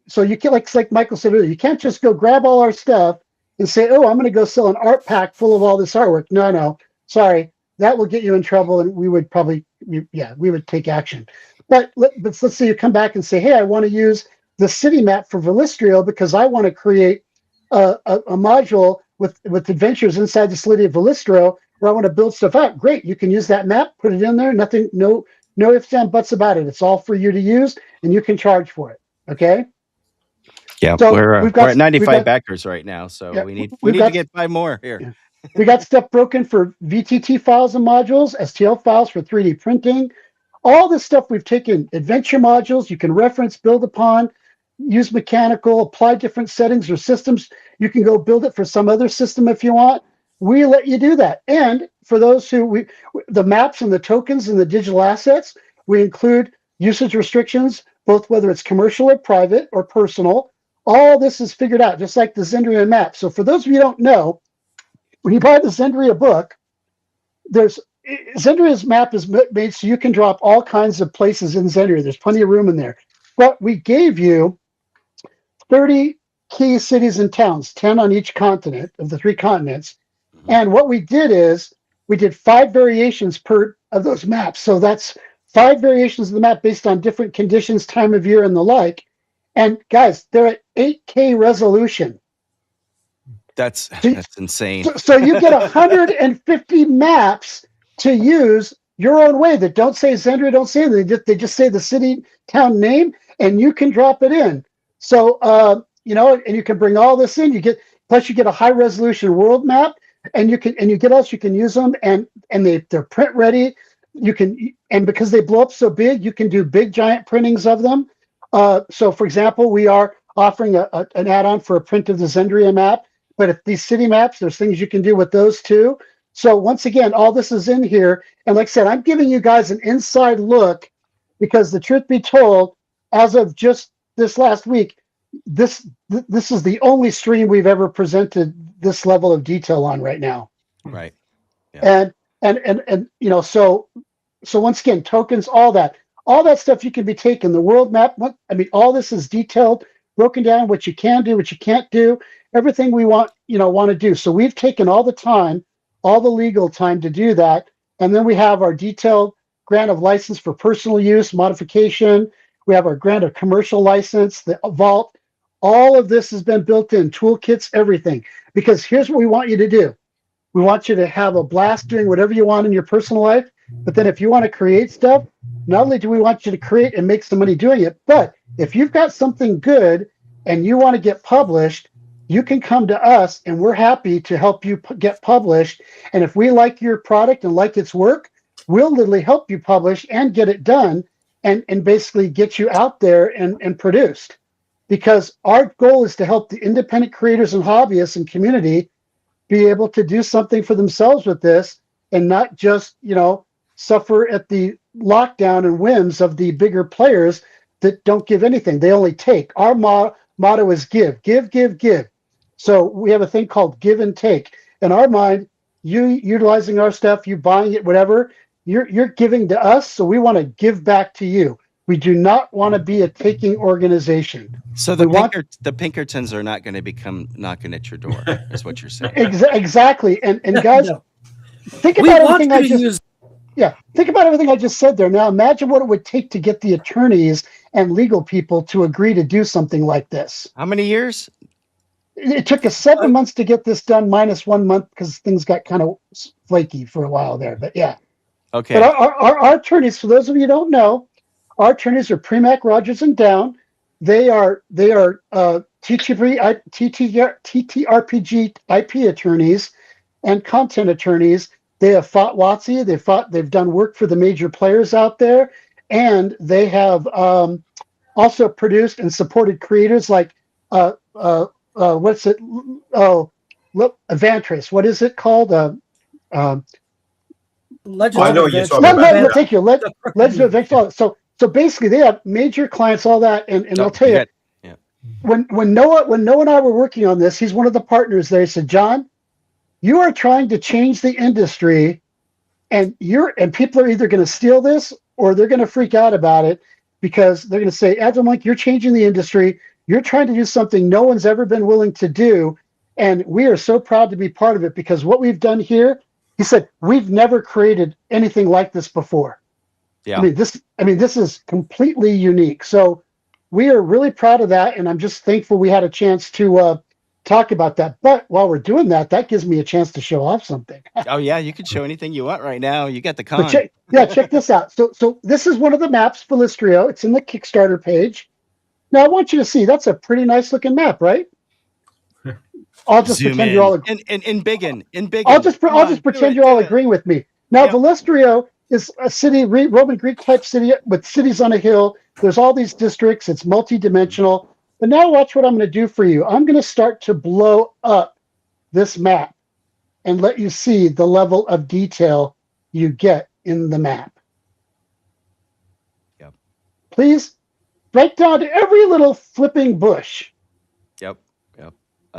so you can, like Michael said earlier, you can't just go grab all our stuff and say, oh, I'm going to go sell an art pack full of all this artwork. No, sorry, that will get you in trouble, and we would probably, we would take action. But let's say you come back and say, hey, I want to use the city map for Velistrio because I want to create a module with adventures inside the city of Velistrio where I want to build stuff out. Great, you can use that map, put it in there, nothing, no ifs and buts about it. It's all for you to use, and you can charge for it. Okay. Yeah, so we're at 95 backers right now, so we need to get 5 more here. Yeah. We got stuff broken for VTT files and modules, STL files for 3D printing. All this stuff we've taken adventure modules you can reference, build upon, use mechanical, apply different settings or systems. You can go build it for some other system if you want. We let you do that. And for those who the maps and the tokens and the digital assets, we include usage restrictions, both whether it's commercial or private or personal. All this is figured out, just like the Xendria map. So for those of you who don't know, when you buy the Xendria book, Xendria's map is made so you can drop all kinds of places in Xendria. There's plenty of room in there. But we gave you 30 key cities and towns, 10 on each continent of the 3 continents. And what we did is we did 5 variations per of those maps. So that's 5 variations of the map based on different conditions, time of year, and the like. And guys, they're at 8K resolution. That's insane. So you get 150 maps to use your own way that don't say Xendria, don't say anything. They just say the city, town name, and you can drop it in. So and you can bring all this in. You get a high resolution world map, and you can use them, and they're print ready. And because they blow up so big, you can do big giant printings of them. So for example, we are offering an add-on for a print of the Xendria map. But if these city maps, there's things you can do with those too. So once again, all this is in here. And like I said, I'm giving you guys an inside look because the truth be told, as of just this last week, this is the only stream we've ever presented this level of detail on right now. Right. Yeah. And so once again, tokens, all that stuff you can be taken. The world map, all this is detailed, broken down, what you can do, what you can't do, everything we want to do. So we've taken all the time, all the legal time to do that. And then we have our detailed grant of license for personal use, modification. We have our grant of commercial license, the vault. All of this has been built in, toolkits, everything. Because here's what we want you to do. We want you to have a blast doing whatever you want in your personal life. But then if you want to create stuff, not only do we want you to create and make some money doing it, but if you've got something good and you want to get published, you can come to us and we're happy to help you get published. And if we like your product and like its work, we'll literally help you publish and get it done and basically get you out there and produced. Because our goal is to help the independent creators and hobbyists and community be able to do something for themselves with this and not just, suffer at the lockdown and whims of the bigger players that don't give anything. They only take. Our motto is give, give, give, give. So we have a thing called give and take. In our mind, you utilizing our stuff, you buying it, whatever, you're giving to us. So we want to give back to you. We do not want to be a taking organization. So the Pinkertons are not going to become knocking at your door, is what you're saying. Exactly. And guys, think about everything I just think about everything I just said there. Now imagine what it would take to get the attorneys and legal people to agree to do something like this. How many years? It took us 7 months to get this done, minus 1 month because things got kind of flaky for a while there. But yeah. Okay. But our attorneys, for those of you who don't know, our attorneys are Premack, Rogers, and Down. They are TTRPG IP attorneys and content attorneys. They have fought WotC. They've done work for the major players out there, and they have also produced and supported creators like what's it? Oh, look, Avantris. What is it called? Legend I know of you're Adventure. talking about that. Thank you. Legend of Adventure. So basically, they have major clients, all that, and I'll tell you, when Noah and I were working on this, he's one of the partners there. He said, "John, you are trying to change the industry, and people are either going to steal this or they're going to freak out about it because they're going to say, AgileMonk, you're changing the industry. You're trying to do something no one's ever been willing to do, and we are so proud to be part of it because what we've done here." He said, "We've never created anything like this before." Yeah. I mean, this is completely unique. So we are really proud of that, and I'm just thankful we had a chance to talk about that. But while we're doing that, that gives me a chance to show off something. Oh yeah, you can show anything you want right now. You got the con. Check this out. So this is one of the maps, Philistrio. It's in the Kickstarter page. Now I want you to see. That's a pretty nice looking map, right? I'll just Zoom pretend in. you're all in biggin. I'll just pretend you're all agreeing with me. Now, Yep. Philistrio is a city, Roman Greek type city with cities on a hill. There's all these districts. It's multi-dimensional. But now watch what I'm going to do for you. I'm going to start to blow up this map and let you see the level of detail you get in the map. Yep. Please, right down to every little flipping bush. Yep.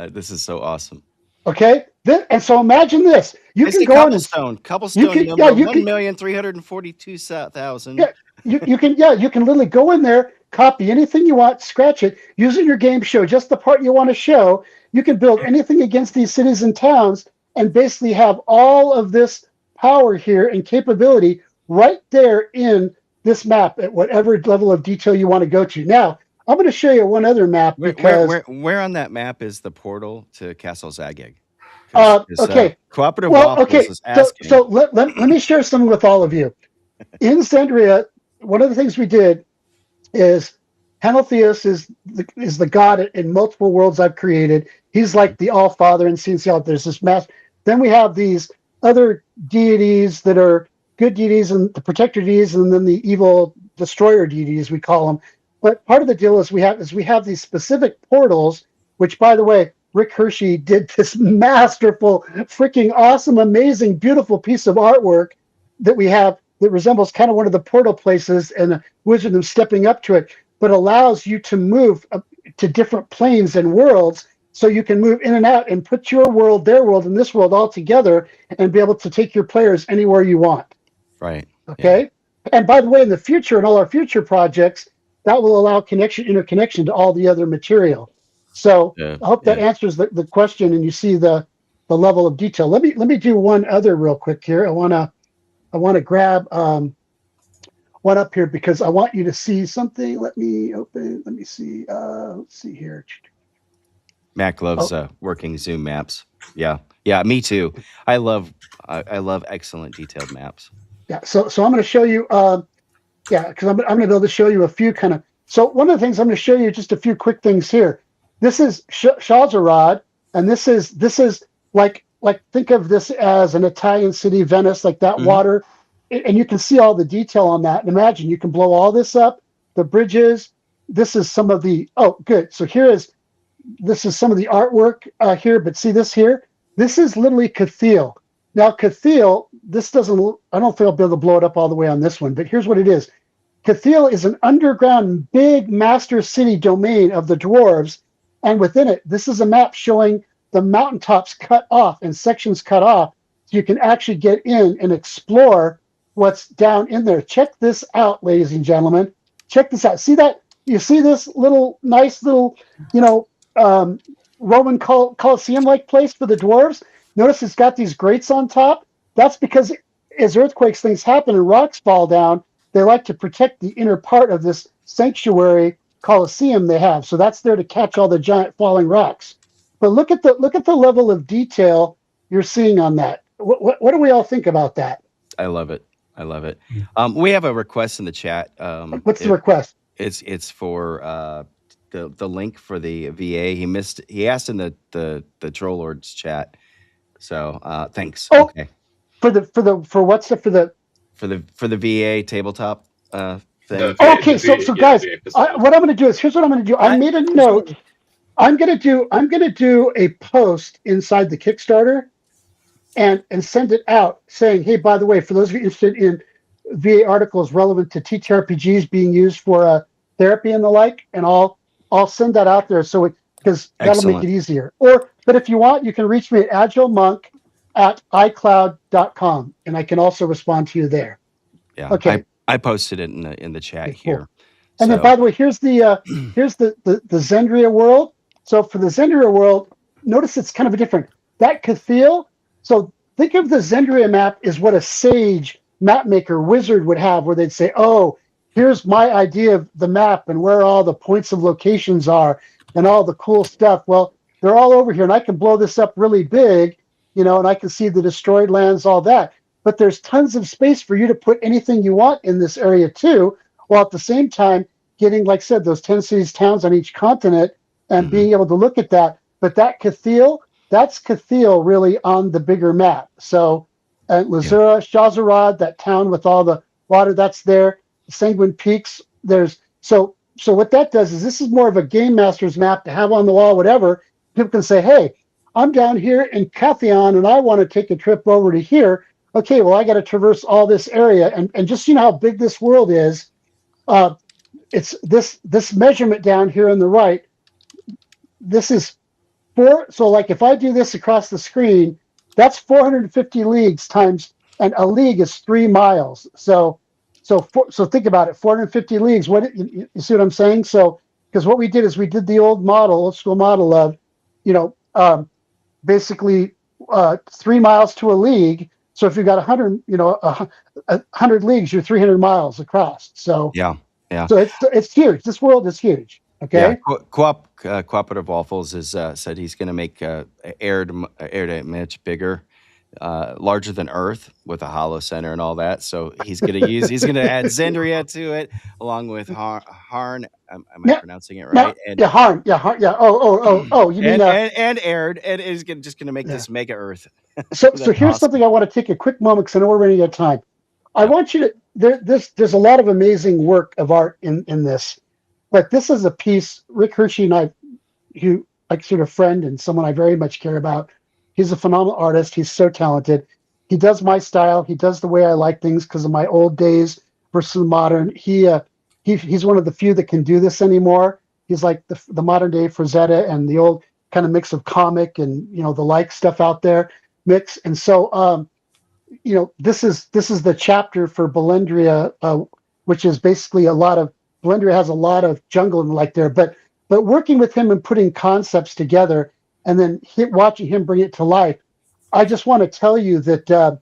This is so awesome. Okay, and so imagine this: you can go cobblestone number 1,342,000. Yeah, you can literally go in there, copy anything you want, scratch it, use it in your game show, just the part you want to show. You can build anything against these cities and towns, and basically have all of this power here and capability right there in this map at whatever level of detail you want to go to. Now, I'm going to show you one other map because where on that map is the portal to Castle Zagig? Okay. Cooperative Waffles is asking. So let me share something with all of you. In Xendria, one of the things we did is Henotheus is the god in multiple worlds I've created. He's like the All Father and CNC. There's this mass. Then we have these other deities that are good deities and the protector deities, and then the evil destroyer deities we call them. But part of the deal is we have these specific portals, which, by the way, Rick Hershey did this masterful, freaking awesome, amazing, beautiful piece of artwork that we have that resembles kind of one of the portal places and a wizard of stepping up to it, but allows you to move to different planes and worlds so you can move in and out and put your world, their world, and this world all together and be able to take your players anywhere you want. Right. Okay? Yeah. And by the way, in the future, in all our future projects, that will allow interconnection to all the other material. So I hope that answers the question, and you see the level of detail. Let me do one other real quick here. I want to grab one up here because I want you to see something. Let me open. Let me see. Let's see here. Mac loves working Zoom maps. Yeah, me too. I love excellent detailed maps. Yeah. So I'm going to show you. Because I'm going to be able to show you a few kind of. So one of the things I'm going to show you just a few quick things here. This is Shazarad, and this is like think of this as an Italian city, Venice, like that water, and you can see all the detail on that. And imagine you can blow all this up, the bridges. This is some of the good. So this is some of the artwork here, but see this here. This is literally Cathedral. Now Cathedral, this doesn't. I don't think I'll be able to blow it up all the way on this one, but here's what it is. Cathedral is an underground big master city domain of the dwarves. And within it, this is a map showing the mountaintops cut off and sections cut off. So you can actually get in and explore what's down in there. Check this out, ladies and gentlemen. Check this out. See that? You see this nice little, Roman Colosseum-like place for the dwarves? Notice it's got these grates on top. That's because as earthquakes, things happen and rocks fall down, they like to protect the inner part of this sanctuary Colosseum they have. So that's there to catch all the giant falling rocks. But look at the level of detail you're seeing on that. What do we all think about that? I love it. I love it. We have a request in the chat. What's the request? It's for the link for the VA. He asked in the Troll Lords chat. So thanks. Oh, okay. For the VA tabletop thing. Okay, so guys, what I'm going to do is here's what I'm going to do. I made a note. I'm going to do a post inside the Kickstarter and send it out saying, hey, by the way, for those of you interested in VA articles relevant to ttrpgs being used for therapy and the like, and I'll send that out there because that'll make it easier. But if you want, you can reach me at AgileMonk@iCloud.com, and I can also respond to you there. Yeah. Okay. I posted it in the chat here. And then, by the way, here's the Xendria world. So for the Xendria world, notice it's kind of a different. That cathedral. So think of the Xendria map is what a sage map maker wizard would have, where they'd say, "Oh, here's my idea of the map and where all the points of locations are and all the cool stuff." Well, they're all over here, and I can blow this up really big, and I can see the destroyed lands, all that. But there's tons of space for you to put anything you want in this area too, while at the same time getting, like I said, those 10 cities, towns on each continent and being able to look at that. But that cathedral, that's cathedral really on the bigger map. So Lazura, Shazarad, that town with all the water, that's there. Sanguine Peaks, so what that does is this is more of a game master's map to have on the wall, whatever. People can say, hey, I'm down here in Cathion and I want to take a trip over to here. Okay, well, I got to traverse all this area. And just how big this world is, it's this measurement down here on the right. This is 4. So like if I do this across the screen, that's 450 leagues times, and a league is 3 miles. So think about it, 450 leagues. You see what I'm saying? So because what we did is we did the old school model of, basically 3 miles to a league. So if you've got 100 leagues, you're 300 miles across. So yeah. So it's huge. This world is huge. Okay. Yeah. Cooperative Waffles is said he's going to make air image bigger, larger than Earth with a hollow center and all that. So he's going to add Xendria to it along with Harn. Am I pronouncing it right? Harn. Yeah. Oh. You mean and Aird, and is just going to make this mega Earth. So here's something I want to take a quick moment because I know we're running out of time. I want you to. There's a lot of amazing work of art in this, but this is a piece. Rick Hershey and I, who I consider a friend and someone I very much care about. He's a phenomenal artist. He's so talented. He does my style. He does the way I like things because of my old days versus modern. He's one of the few that can do this anymore. He's like the modern day Frazetta and the old kind of mix of comic and the like stuff out there mix. And so this is the chapter for Belendria, which is basically Belendria has a lot of jungle and like there, but working with him and putting concepts together and then watching him bring it to life. I just want to tell you that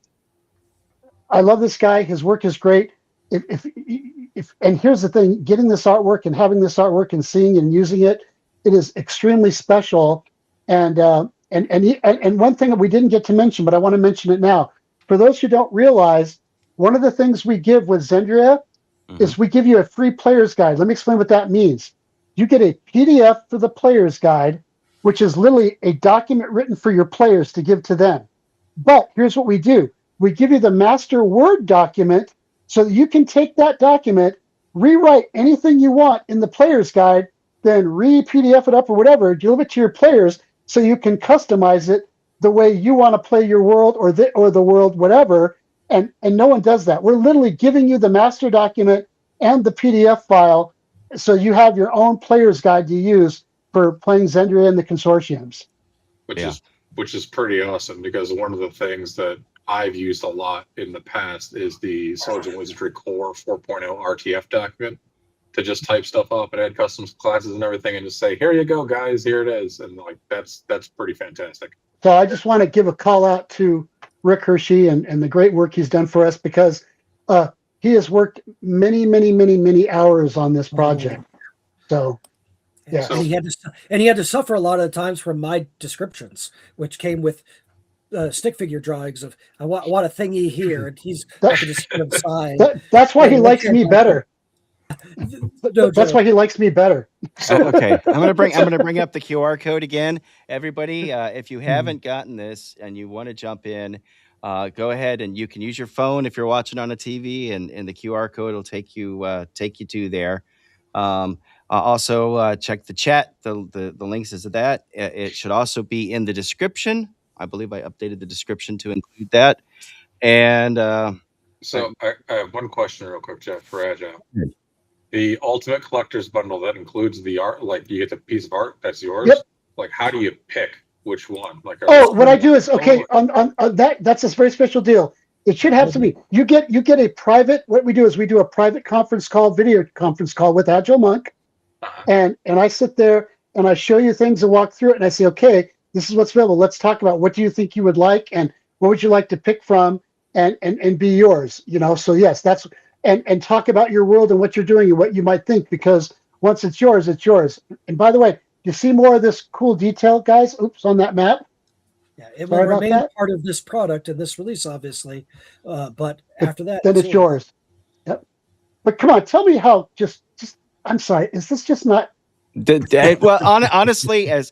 I love this guy. His work is great. And here's the thing, getting this artwork and having this artwork and seeing and using it is extremely special. And one thing that we didn't get to mention, but I want to mention it now. For those who don't realize, one of the things we give with Xendria is we give you a free player's guide. Let me explain what that means. You get a PDF for the player's guide, which is literally a document written for your players to give to them. But here's what we do. We give you the master Word document so that you can take that document, rewrite anything you want in the player's guide, then re-PDF it up or whatever, deliver it to your players so you can customize it the way you want to play your world or the world, whatever. And no one does that. We're literally giving you the master document and the PDF file so you have your own player's guide to use for playing Xendria and the Consortiums. Which is pretty awesome, because one of the things that I've used a lot in the past is the Swords and Wizardry Core 4.0 RTF document to just type stuff up and add custom classes and everything and just say, here you go, guys, here it is. And that's pretty fantastic. So I just want to give a call out to Rick Hershey and the great work he's done for us, because he has worked many hours on this project. So, yeah. And he had to suffer a lot of the times from my descriptions, which came with stick figure drawings of I want a thingy here, and I could just sit inside. That's why he likes me better. That's why he likes me better. So okay, I'm gonna bring up the QR code again, everybody. If you haven't gotten this and you want to jump in, go ahead and you can use your phone if you're watching on a TV, and the QR code will take you to there. Also, check the chat. The links is to that. It should also be in the description. I believe I updated the description to include that. And so I have one question real quick, Jeff, for Agile. The Ultimate Collector's Bundle that includes the art, like you get the piece of art that's yours. Yep. Like, how do you pick which one? Like, what I do is on that's a very special deal. It should have something. You get a private. What we do is we do a private video conference call with Agile Monk, and I sit there and I show you things and walk through it, and I say, okay, this is what's available. Let's talk about what do you think you would like, and what would you like to pick from, and be yours. So yes, that's and talk about your world and what you're doing and what you might think, because once it's yours, it's yours. And by the way, you see more of this cool detail, guys? Oops, on that map. Yeah, it will remain part of this product and this release, obviously. But after that, then it's yours. Yep. But come on, tell me how. Just I'm sorry. Is this just not? Well, honestly, as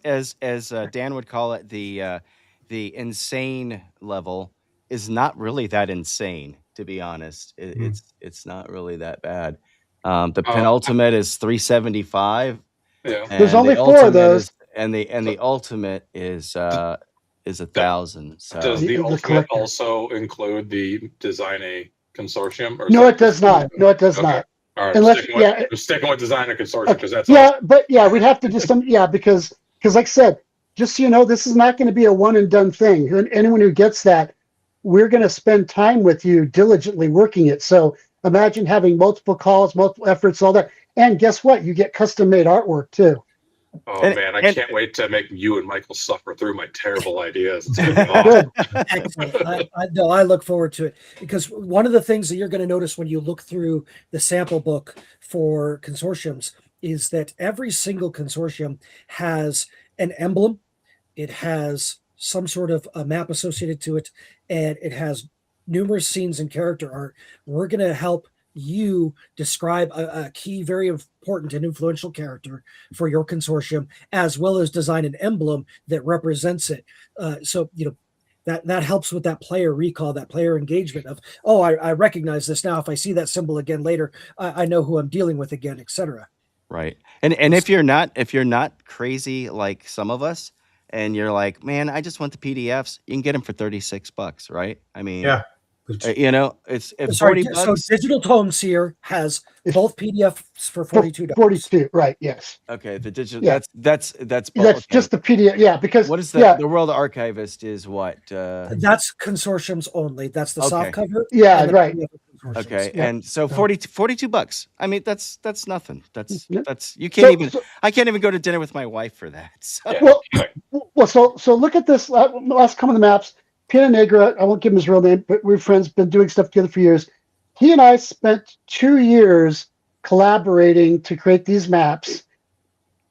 Dan would call it, the insane level is not really that insane, to be honest. It's not really that bad. The penultimate is 375. Yeah. There's only 4 of those, and the ultimate is 1,000. So does the ultimate also include the Design a Consortium? Or no, it does not. No, it does not. All right, unless sticking with Design a Consortium, because that's but we'd have to do some because like I said, just so you know, this is not going to be a one and done thing. Anyone who gets that, we're going to spend time with you diligently working it. So imagine having multiple calls, multiple efforts, all that. And guess what? You get custom made artwork too. Oh man, I can't wait to make you and Michael suffer through my terrible ideas. It's gonna be awesome. Excellent. I look forward to it, because one of the things that you're going to notice when you look through the sample book for consortiums is that every single consortium has an emblem. It has some sort of a map associated to it, and it has numerous scenes and character art. We're going to help you describe a key, very important and influential character for your consortium, as well as design an emblem that represents it. So that helps with that player recall, that player engagement of, oh, I recognize this now. If I see that symbol again later, I know who I'm dealing with again, etc. Right. And if you're not crazy like some of us, and you're like, man, I just want the PDFs, you can get them for $36, right? I mean, yeah. It's Sorry, 40 bucks. So Digital Tomes here has both PDFs for $42. 42, right? Yes. Okay, the digital. Yeah. That's just the PDF. Yeah, because what is the World Archivist is what? That's consortiums only. That's the soft cover. Yeah, right. Okay, and so $42. I mean, that's nothing. That's you can't even. I can't even go to dinner with my wife for that. So. Well, so look at this last couple of the maps. Pina Negra, I won't give him his real name, but we're friends, been doing stuff together for years. He and I spent 2 years collaborating to create these maps.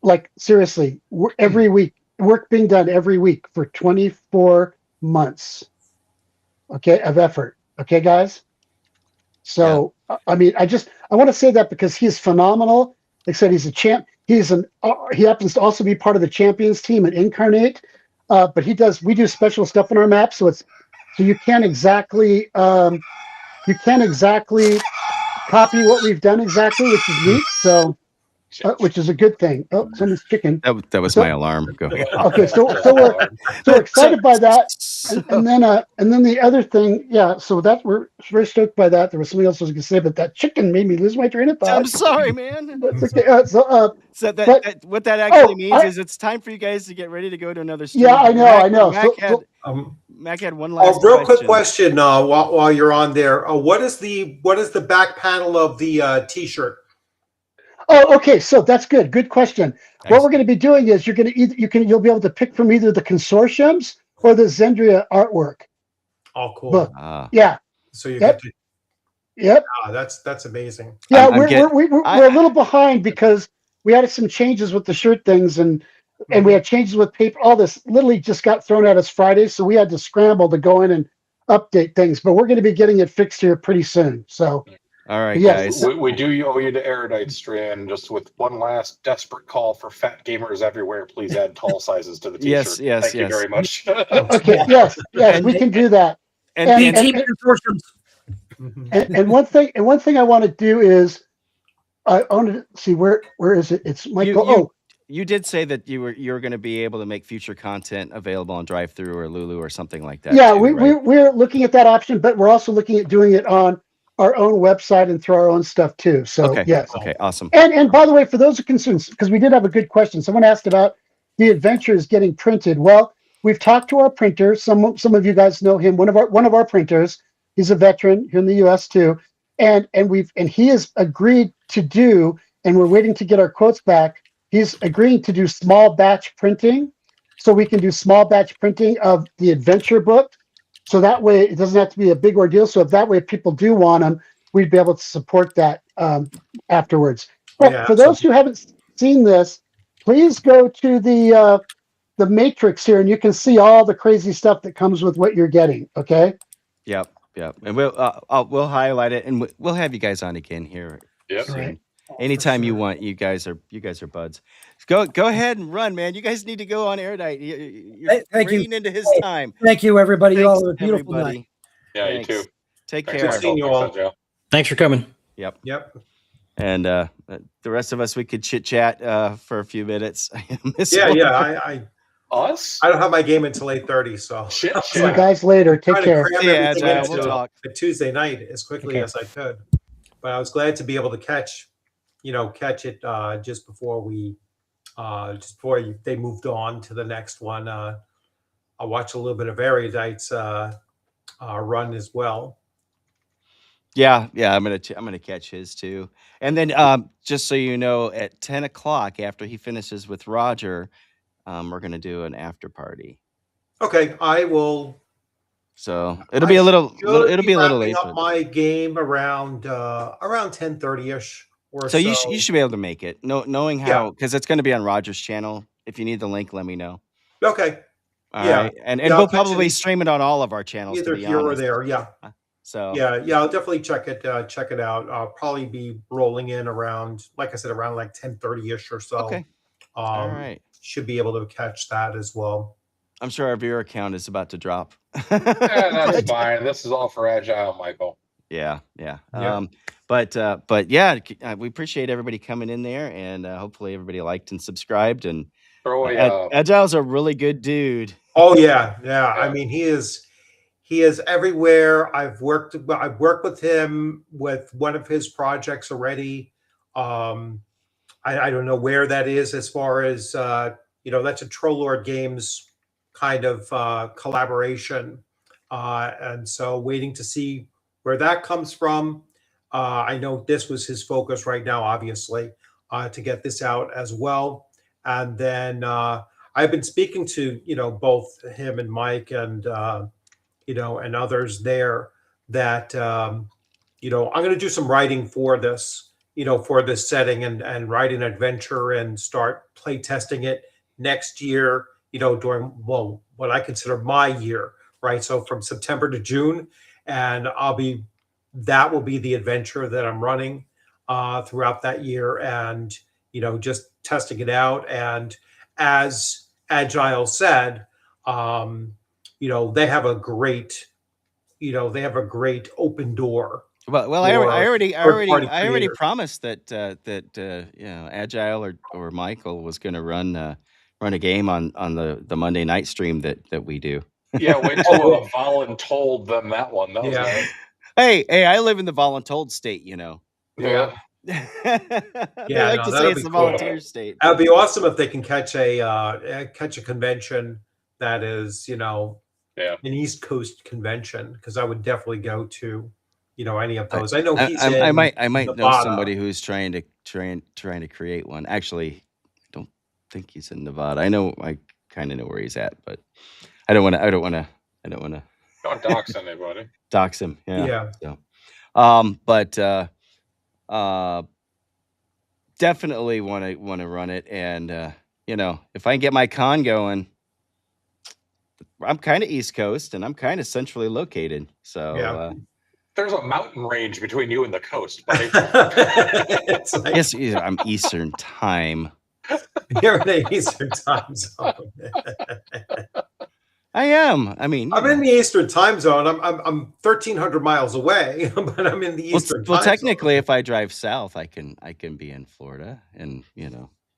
Like, seriously, every week, work being done every week for 24 months, okay, of effort. Okay, guys? So, I mean, I want to say that because he's phenomenal. Like I said, he's a champ. He happens to also be part of the champions team at Incarnate. But we do special stuff in our maps, so you can't exactly copy what we've done exactly, which is neat. So, which is a good thing. Oh, someone's chicken. That was my alarm. Go ahead. Okay, so we're excited by that, and then the other thing, so that we're very stoked by that. There was something else I was going to say, but that chicken made me lose my train of thought. I'm sorry, man. That's okay. So what that actually means is it's time for you guys to get ready to go to another stream. Yeah, I know. Mac had one last quick question while you're on there. What is the back panel of the T-shirt? Oh, okay. So that's good. Good question. Nice. What we're going to be doing is you'll be able to pick from either the consortiums or the Xendria artwork. Oh, cool. Book. Yeah. So you get to. Yep. That's amazing. Yeah, we're a little behind because we had some changes with the shirt things and we had changes with paper. All this literally just got thrown at us Friday, so we had to scramble to go in and update things. But we're going to be getting it fixed here pretty soon. So, all right, yes. guys. We do owe you to Erudite Strand. Just with one last desperate call for fat gamers everywhere, please add tall sizes to the t-shirt. Yes. Thank you very much. Okay. Yes. We can do that. And team consortiums. And one thing I want to do is I want to see where is it? It's Michael. You did say that you were going to be able to make future content available on DriveThru or Lulu or something like that. Yeah, too, we're looking at that option, but we're also looking at doing it on our own website and through our own stuff too. So yes. Okay, awesome. And by the way, for those who concerned, because we did have a good question. Someone asked about the adventures getting printed. Well, we've talked to our printer. Some of you guys know him. One of our printers. He's a veteran here in the U.S. too, and he has agreed to do. And we're waiting to get our quotes back. He's agreeing to do small batch printing, so we can do small batch printing of the adventure book. So that way, it doesn't have to be a big ordeal. So if that way people do want them, we'd be able to support that afterwards. But for those who haven't seen this, please go to the matrix here, and you can see all the crazy stuff that comes with what you're getting. Okay. Yep. And we'll highlight it, and we'll have you guys on again here. Yep. Right. Anytime you want. You guys are buds. Go ahead and run, man. You guys need to go on Erudite. You're reading into his time. Thank you, everybody. Thanks, you all have a beautiful everybody. night. Yeah, Thanks. you too. Take Thanks care. for seeing you all. Thanks for coming. Yep. And the rest of us, we could chit chat for a few minutes. Us? I don't have my game until 8:30, so See you guys later. Take care. We'll talk Tuesday night as quickly as I could. But I was glad to be able to catch it just before they moved on to the next one. I watched a little bit of Erudite's run as well. Yeah, I'm gonna catch his too. And then just so you know, at 10 o'clock after he finishes with Roger, we're gonna do an after party. Okay, I will. So it'll be a little late. Up my game around 10:30ish or so. You should be able to make it. Knowing how, because it's going to be on Roger's channel. If you need the link, let me know. Okay. All right. And we'll probably stream it on all of our channels. Either here or there. Yeah. So I'll definitely check it out. I'll probably be rolling in around, like I said, around like 10:30ish or so. Okay. All right. Should be able to catch that as well. I'm sure our viewer count is about to drop. That's fine. This is all for Agile, Michael. Yeah. But yeah, we appreciate everybody coming in there, and hopefully everybody liked and subscribed. And Agile's a really good dude. Oh yeah. I mean, he is everywhere. I've worked with him with one of his projects already. I don't know where that is as far as that's a Trollord Games kind of collaboration, and so waiting to see where that comes from. I know this was his focus right now, obviously, to get this out as well. And then I've been speaking to both him and Mike and and others there that I'm going to do some writing for this for this setting and write an adventure and start play testing it next year. During what I consider my year, right? So from September to June, and that will be the adventure that I'm running throughout that year, and just testing it out. And as Agile said, they have a great, open door. Well, I already promised that Agile or Michael was going to run a game on the Monday night stream that we do. Yeah, wait till voluntold them that one. That was nice. Hey, I live in the voluntold state, Yeah. I like to say it's the volunteer state. That'd be awesome if they can catch a convention that is, an East Coast convention, because I would definitely go to, any of those. I know he's I might Nevada. know somebody who's trying to create one. Actually, I don't think he's in Nevada. I kind of know where he's at, but I don't want to. Don't dox anybody. Dox him. Yeah. Yeah. So, But definitely want to run it, and if I can get my con going, I'm kind of East Coast and I'm kind of centrally located, so there's a mountain range between you and the coast, buddy. Yes, I'm Eastern time. You're in the Eastern time zone. I am. I mean, I'm in the Eastern time zone. I'm 1,300 miles away, but I'm in the Eastern. Well, technically, if I drive south, I can be in Florida in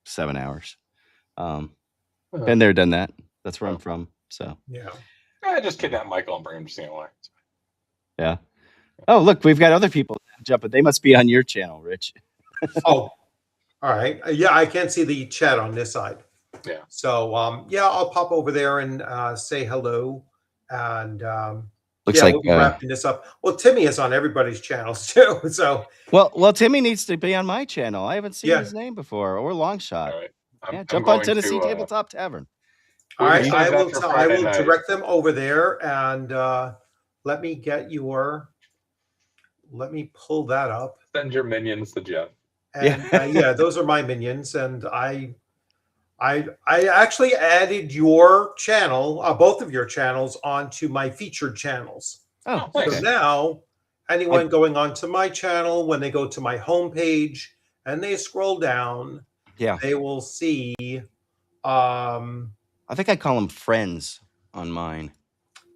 7 hours. Been there, done that. That's where I'm from. So yeah, I just kidnap Michael and bring him to CNY. Yeah. Oh, look, we've got other people jumping. They must be on your channel, Rich. Oh, all right. Yeah, I can't see the chat on this side. Yeah. So, I'll pop over there and say hello. And looks like we'll be wrapping this up. Well, Timmy is on everybody's channels too. So, well, Timmy needs to be on my channel. I haven't seen his name before, or Longshot. All right. Jump on Tennessee Tabletop Tavern. All right, I will direct them over there, and let me pull that up. Send your minions to Jeff. And, those are my minions, and I actually added your channel, both of your channels, onto my featured channels. Oh, so now anyone going onto my channel, when they go to my homepage and they scroll down, they will see. I think I call them friends on mine.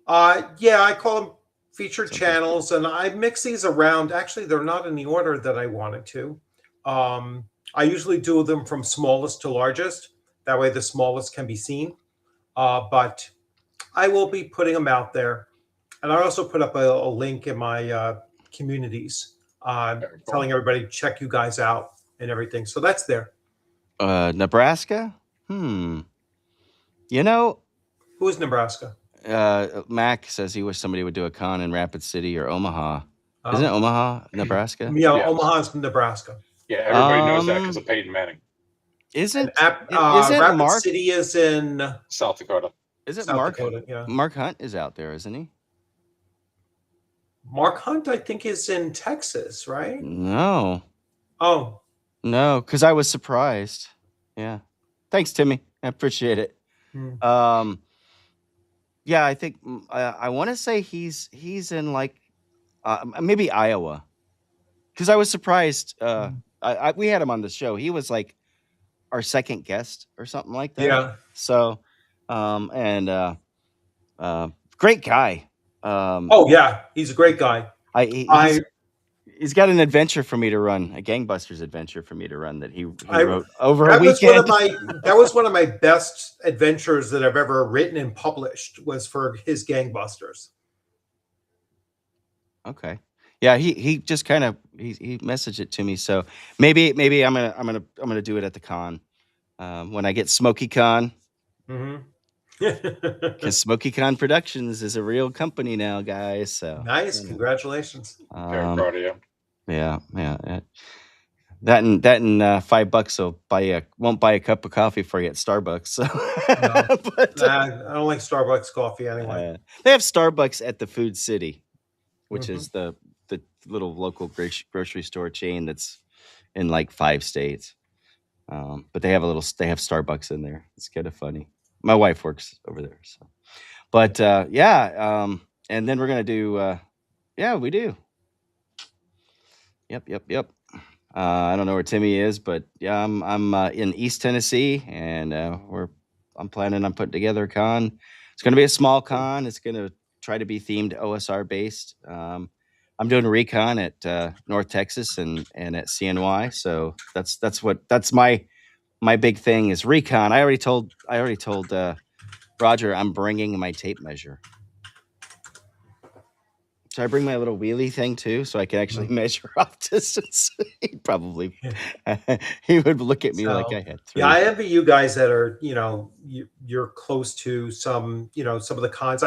I call them featured channels, and I mix these around. Actually, they're not in the order that I wanted to. I usually do them from smallest to largest. That way the smallest can be seen. But I will be putting them out there. And I also put up a link in my communities telling everybody, check you guys out and everything. So that's there. Nebraska? Who is Nebraska? Mac says he wish somebody would do a con in Rapid City or Omaha. Isn't it Omaha, Nebraska? Yeah, yes. Omaha's Nebraska. Yeah, everybody knows that because of Peyton Manning. Isn't Rapid Mark City is in South Dakota? Is it South Mark? Dakota, yeah. Mark Hunt is out there, isn't he? Mark Hunt, I think, is in Texas, right? No. Oh. No, because I was surprised. Yeah. Thanks, Timmy. I appreciate it. Yeah, I think I want to say he's in like maybe Iowa, because I was surprised. We had him on the show. He was like our second guest or something like that. Yeah. So, great guy. Oh yeah, he's a great guy. He's got an adventure for me to run, a gangbusters adventure for me to run that he wrote over a weekend. That was one of my best adventures that I've ever written and published, was for his gangbusters. Okay. Yeah, he just kind of he messaged it to me, so maybe I'm gonna do it at the con when I get Smoky Con. Because Smoky Con Productions is a real company now, guys. So nice, congratulations. Very proud of you. Yeah. That and $5 won't buy a cup of coffee for you at Starbucks. So, but, I don't like Starbucks coffee anyway. They have Starbucks at the Food City, which is the little local grocery store chain that's in like 5 states. But they have Starbucks in there. It's kind of funny. My wife works over there, so. But and then we're gonna do. We do. Yep. I don't know where Timmy is, but yeah, I'm in East Tennessee, and I'm planning on putting together a con. It's gonna be a small con. It's gonna try to be themed OSR based. I'm doing a recon at North Texas and at CNY, so that's my big thing is recon. I already told Roger I'm bringing my tape measure. Should I bring my little wheelie thing too, so I can actually measure off distance? He would look at me like I had 3. Yeah, I envy you guys that are, you're close to some of the cons.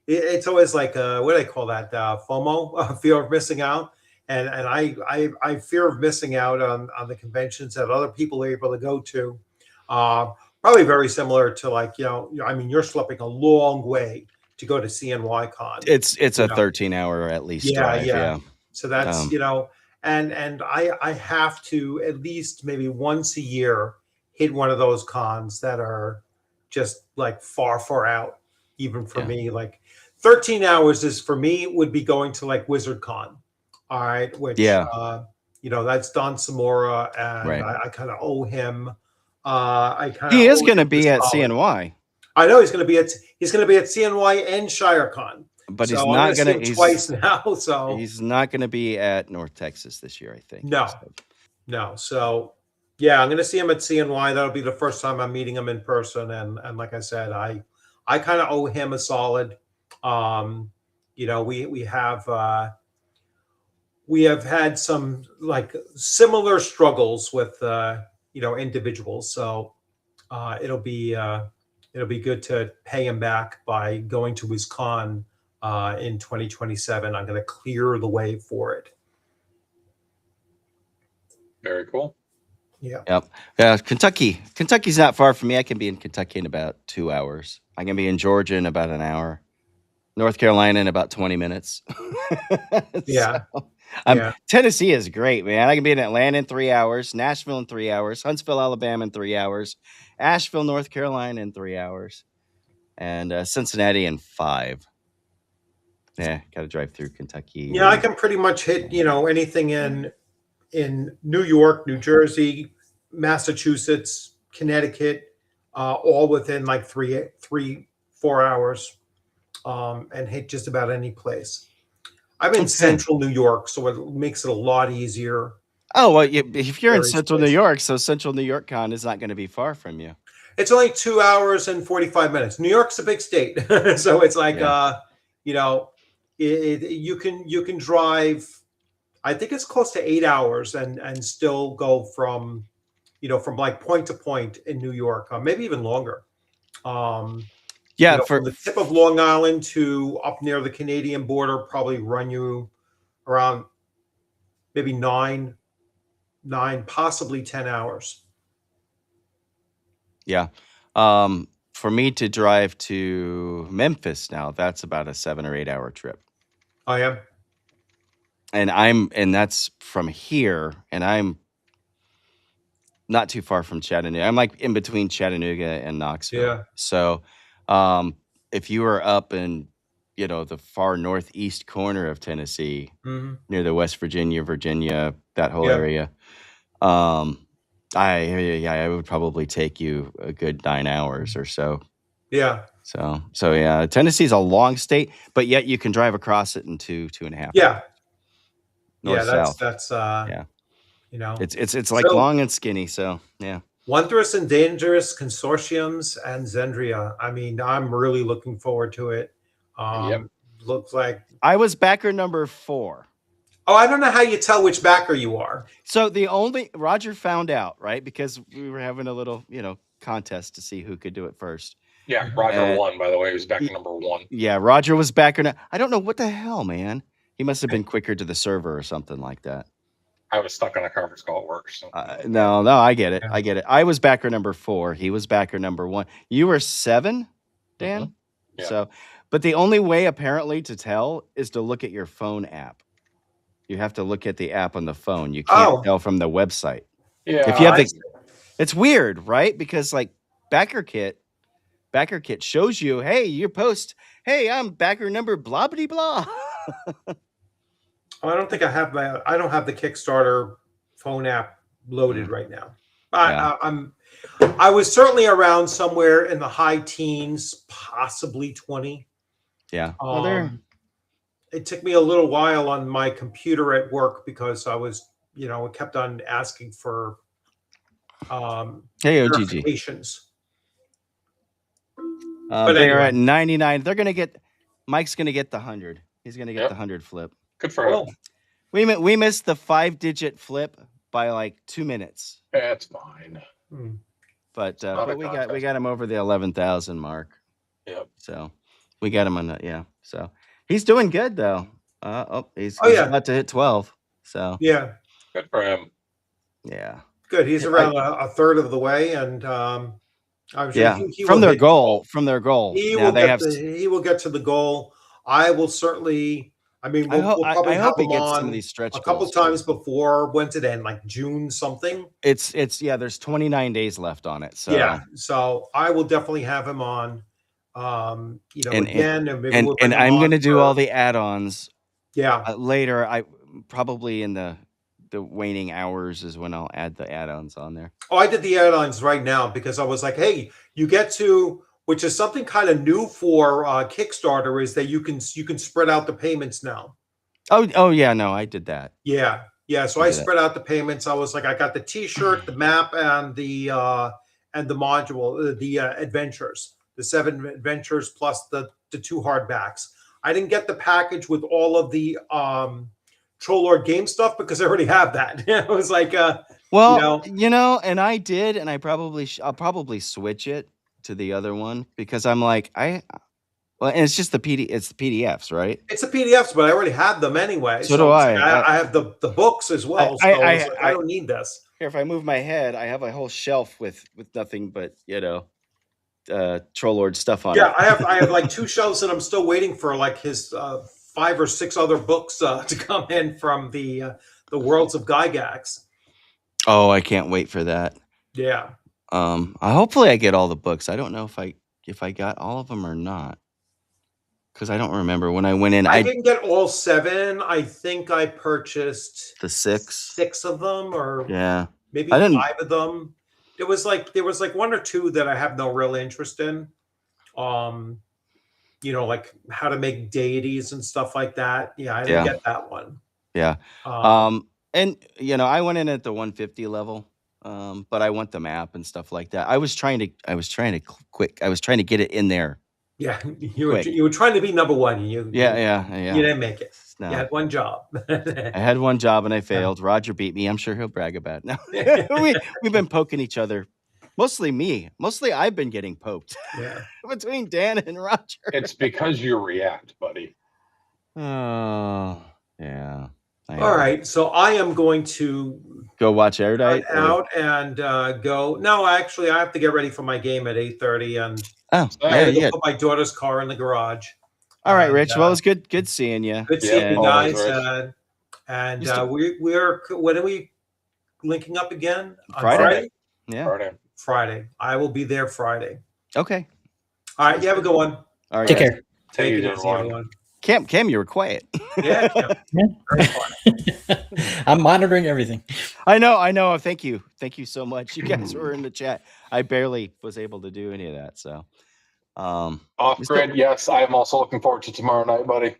It's always like what do they call that? FOMO, fear of missing out. And I fear of missing out on the conventions that other people are able to go to. Probably very similar to you're schlepping a long way to go to CNY Con. It's a 13-hour at least drive. Yeah. So that's and I have to at least maybe once a year hit one of those cons that are just like far out, even for me. Like 13 hours is for me would be going to like Wizard Con, all right, which that's Don Samora, and I kind of owe him. He is going to be at CNY. I know he's going to be at CNY and ShireCon. But he's not going to twice now. So he's not going to be at North Texas this year, I think. No. So yeah, I'm going to see him at CNY. That'll be the first time I'm meeting him in person. And like I said, I kind of owe him a solid. We have had some like similar struggles with individuals. So it'll be good to pay him back by going to his con. In 2027, I'm going to clear the way for it. Very cool. Yeah. Yep. Kentucky's not far from me. I can be in Kentucky in about 2 hours. I can be in Georgia in about an hour. North Carolina in about 20 minutes. Tennessee is great, man. I can be in Atlanta in 3 hours, Nashville in 3 hours, Huntsville, Alabama in 3 hours, Asheville, North Carolina in 3 hours, and Cincinnati in 5. Yeah, got to drive through Kentucky. Yeah, I can pretty much hit anything in New York, New Jersey, Massachusetts, Connecticut, all within like 3-4 hours, and hit just about any place. I'm in Central New York, so it makes it a lot easier. Oh well, if you're in Central New York, so Central New York Con is not going to be far from you. It's only 2 hours and 45 minutes. New York's a big state, so it's like you can drive, I think it's close to 8 hours and still go from like point to point in New York, maybe even longer. From the tip of Long Island to up near the Canadian border, probably run you around maybe 9, possibly 10 hours. Yeah. For me to drive to Memphis now, that's about a 7 or 8 hour trip. I am. And that's from here, and I'm not too far from Chattanooga. I'm like in between Chattanooga and Knoxville. Yeah. So if you are up in, the far northeast corner of Tennessee, near the West Virginia, that whole area, I would probably take you a good 9 hours or so. Yeah. So yeah, Tennessee's a long state, but yet you can drive across it in 2.5 Yeah. hours. North, south. That's it's like long and skinny. So yeah. Wondrous and Dangerous, Consortiums, and Xendria. I mean, I'm really looking forward to it. Looks like I was backer number 4. Oh, I don't know how you tell which backer you are. So Roger found out, right? Because we were having a little, contest to see who could do it first. Yeah, Roger won, by the way. He was backer number 1. Yeah, Roger was backer. I don't know what the hell, man. He must have been quicker to the server or something like that. I was stuck on a conference call at work. So. No, I get it. I get it. I was backer number 4. He was backer number 1. You were 7, Dan? Mm-hmm. Yeah. So, but the only way apparently to tell is to look at your phone app. You have to look at the app on the phone. You can't tell from the website. Yeah. If you have it's weird, right? Because like BackerKit shows you, hey, you post, hey, I'm backer number blah blah blah. I don't think I have the Kickstarter phone app loaded right now. I was certainly around somewhere in the high teens, possibly 20. Yeah. It took me a little while on my computer at work because I was, it kept on asking for verifications. They're at 99. Mike's going to get the 100. He's going to get the 100 flip. Good for him. We missed the 5-digit flip by like 2 minutes. That's fine. But we got him over the 11,000 mark. Yep. So we got him on that. Yeah. So he's doing good though. He's about to hit 12. So yeah. Good for him. Yeah. Good. He's around a third of the way, and from their goal. He will get to the goal. I will certainly. I mean, I we'll probably hope have he him gets some of on these stretch a couple goals, times before. When's it end? Like June something? It's there's 29 days left on it. So yeah, so I will definitely have him on. Again, and maybe and we'll bring him I'm on going to do for- all the add-ons. Yeah, later. I probably in the waning hours is when I'll add the add-ons on there. Oh, I did the add-ons right now because I was like, hey, you get to, which is something kind of new for Kickstarter, is that you can spread out the payments now. Oh yeah, no, I did that. Yeah. So I spread out the payments. I was like, I got the T-shirt, the map, and the module, the adventures, the 7 adventures plus the 2 hardbacks. I didn't get the package with all of the Trollord game stuff because I already have that. It was like, and I did, and I'll probably switch it to the other one because I'm like, and it's just the PDFs, right? It's the PDFs, but I already have them anyway. So do I. Like, I have the books as well. I don't need this. Here, if I move my head, I have a whole shelf with nothing but Trollord stuff on it. Yeah, I have like 2 shelves, and I'm still waiting for like his 5 or 6 other books to come in from the Worlds of Gygax. Oh, I can't wait for that. Yeah. Hopefully I get all the books. I don't know if I got all of them or not, because I don't remember when I went in. I didn't get all 7. I think I purchased the 6 of them, or maybe 5 of them. There was like 1 or 2 that I have no real interest in. Like how to make deities and stuff like that. Yeah, I didn't get that one. Yeah. And I went in at the 150 level, but I want the map and stuff like that. I was trying to get it in there. Yeah, you were trying to be number 1. You didn't make it. No. You had 1 job. I had 1 job and I failed. Roger beat me. I'm sure he'll brag about it. No, we've been poking each other. Mostly me. Mostly I've been getting poked. Yeah. Between Dan and Roger. It's because you react, buddy. Oh, yeah. All right. So I am going to go watch Erudite out and go. No, actually, I have to get ready for my game at 8:30, and I have to put my daughter's car in the garage. All right, Rich. Well, it was good seeing you. Good seeing you guys. And we're when are we linking up again? On Friday? Yeah. Friday. I will be there Friday. Okay. All right. You have a good one. All right. Take care. Take it easy, everyone. Cam, you were quiet. Yeah. Very quiet. I'm monitoring everything. I know. Thank you so much. You guys were in the chat. I barely was able to do any of that. So, off grid. Yes, I am also looking forward to tomorrow night, buddy.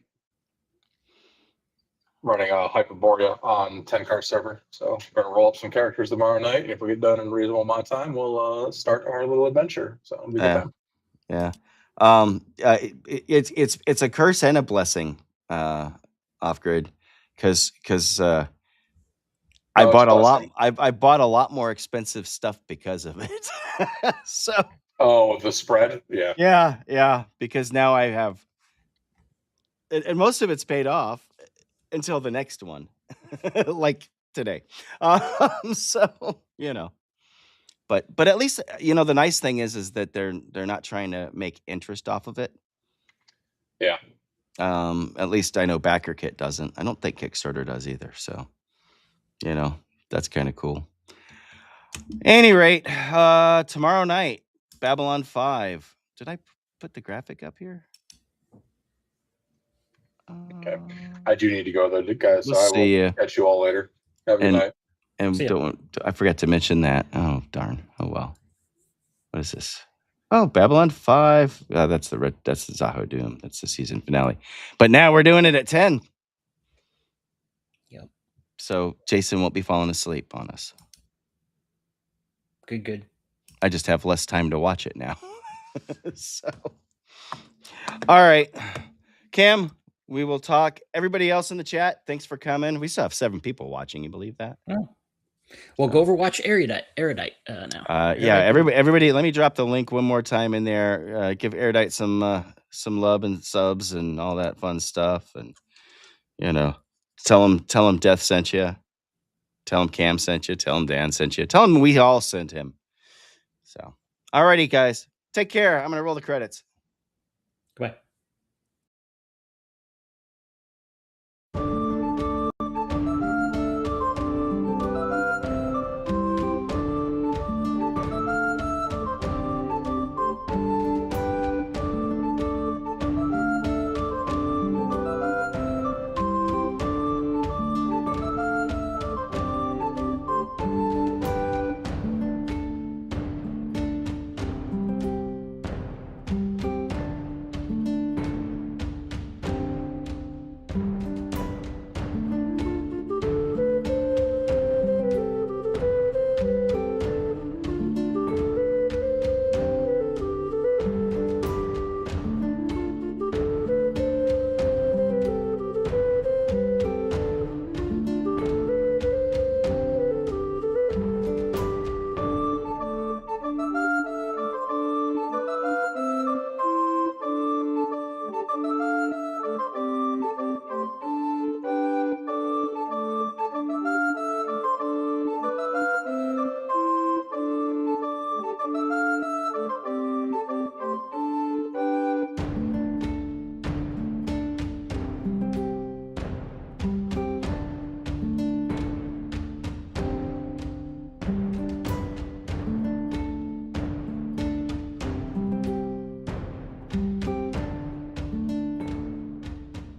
Running a Hyperborea on 10-card server, so we're gonna roll up some characters tomorrow night. And if we get done in a reasonable amount of time, we'll start our little adventure. So it'll be good time. Yeah. It's a curse and a blessing, off grid, because I bought a lot. I bought a lot more expensive stuff because of it. So. Oh, the spread. Yeah. Yeah. Because now I have, and most of it's paid off until the next one, like today. So But at least the nice thing is that they're not trying to make interest off of it. Yeah. At least I know BackerKit doesn't. I don't think Kickstarter does either. So, that's kind of cool. Any rate, tomorrow night, Babylon 5. Did I put the graphic up here? Okay. I do need to go though, guys. So I will catch you all later. Have a good night. And I forgot to mention that. Oh, darn. Oh, well. What is this? Oh, Babylon 5. That's the Zaho Doom. That's the season finale. But now we're doing it at 10. Yep. So Jason won't be falling asleep on us. Good. I just have less time to watch it now. So, all right. Cam, we will talk. Everybody else in the chat, thanks for coming. We still have 7 people watching. You believe that? Oh. Well, go over watch Erudite now. Yeah, everybody. Let me drop the link one more time in there. Give Erudite some love and subs and all that fun stuff, and tell him Death sent you. Tell him Cam sent you. Tell him Dan sent you. Tell him we all sent him. So, alrighty, guys, take care. I'm gonna roll the credits.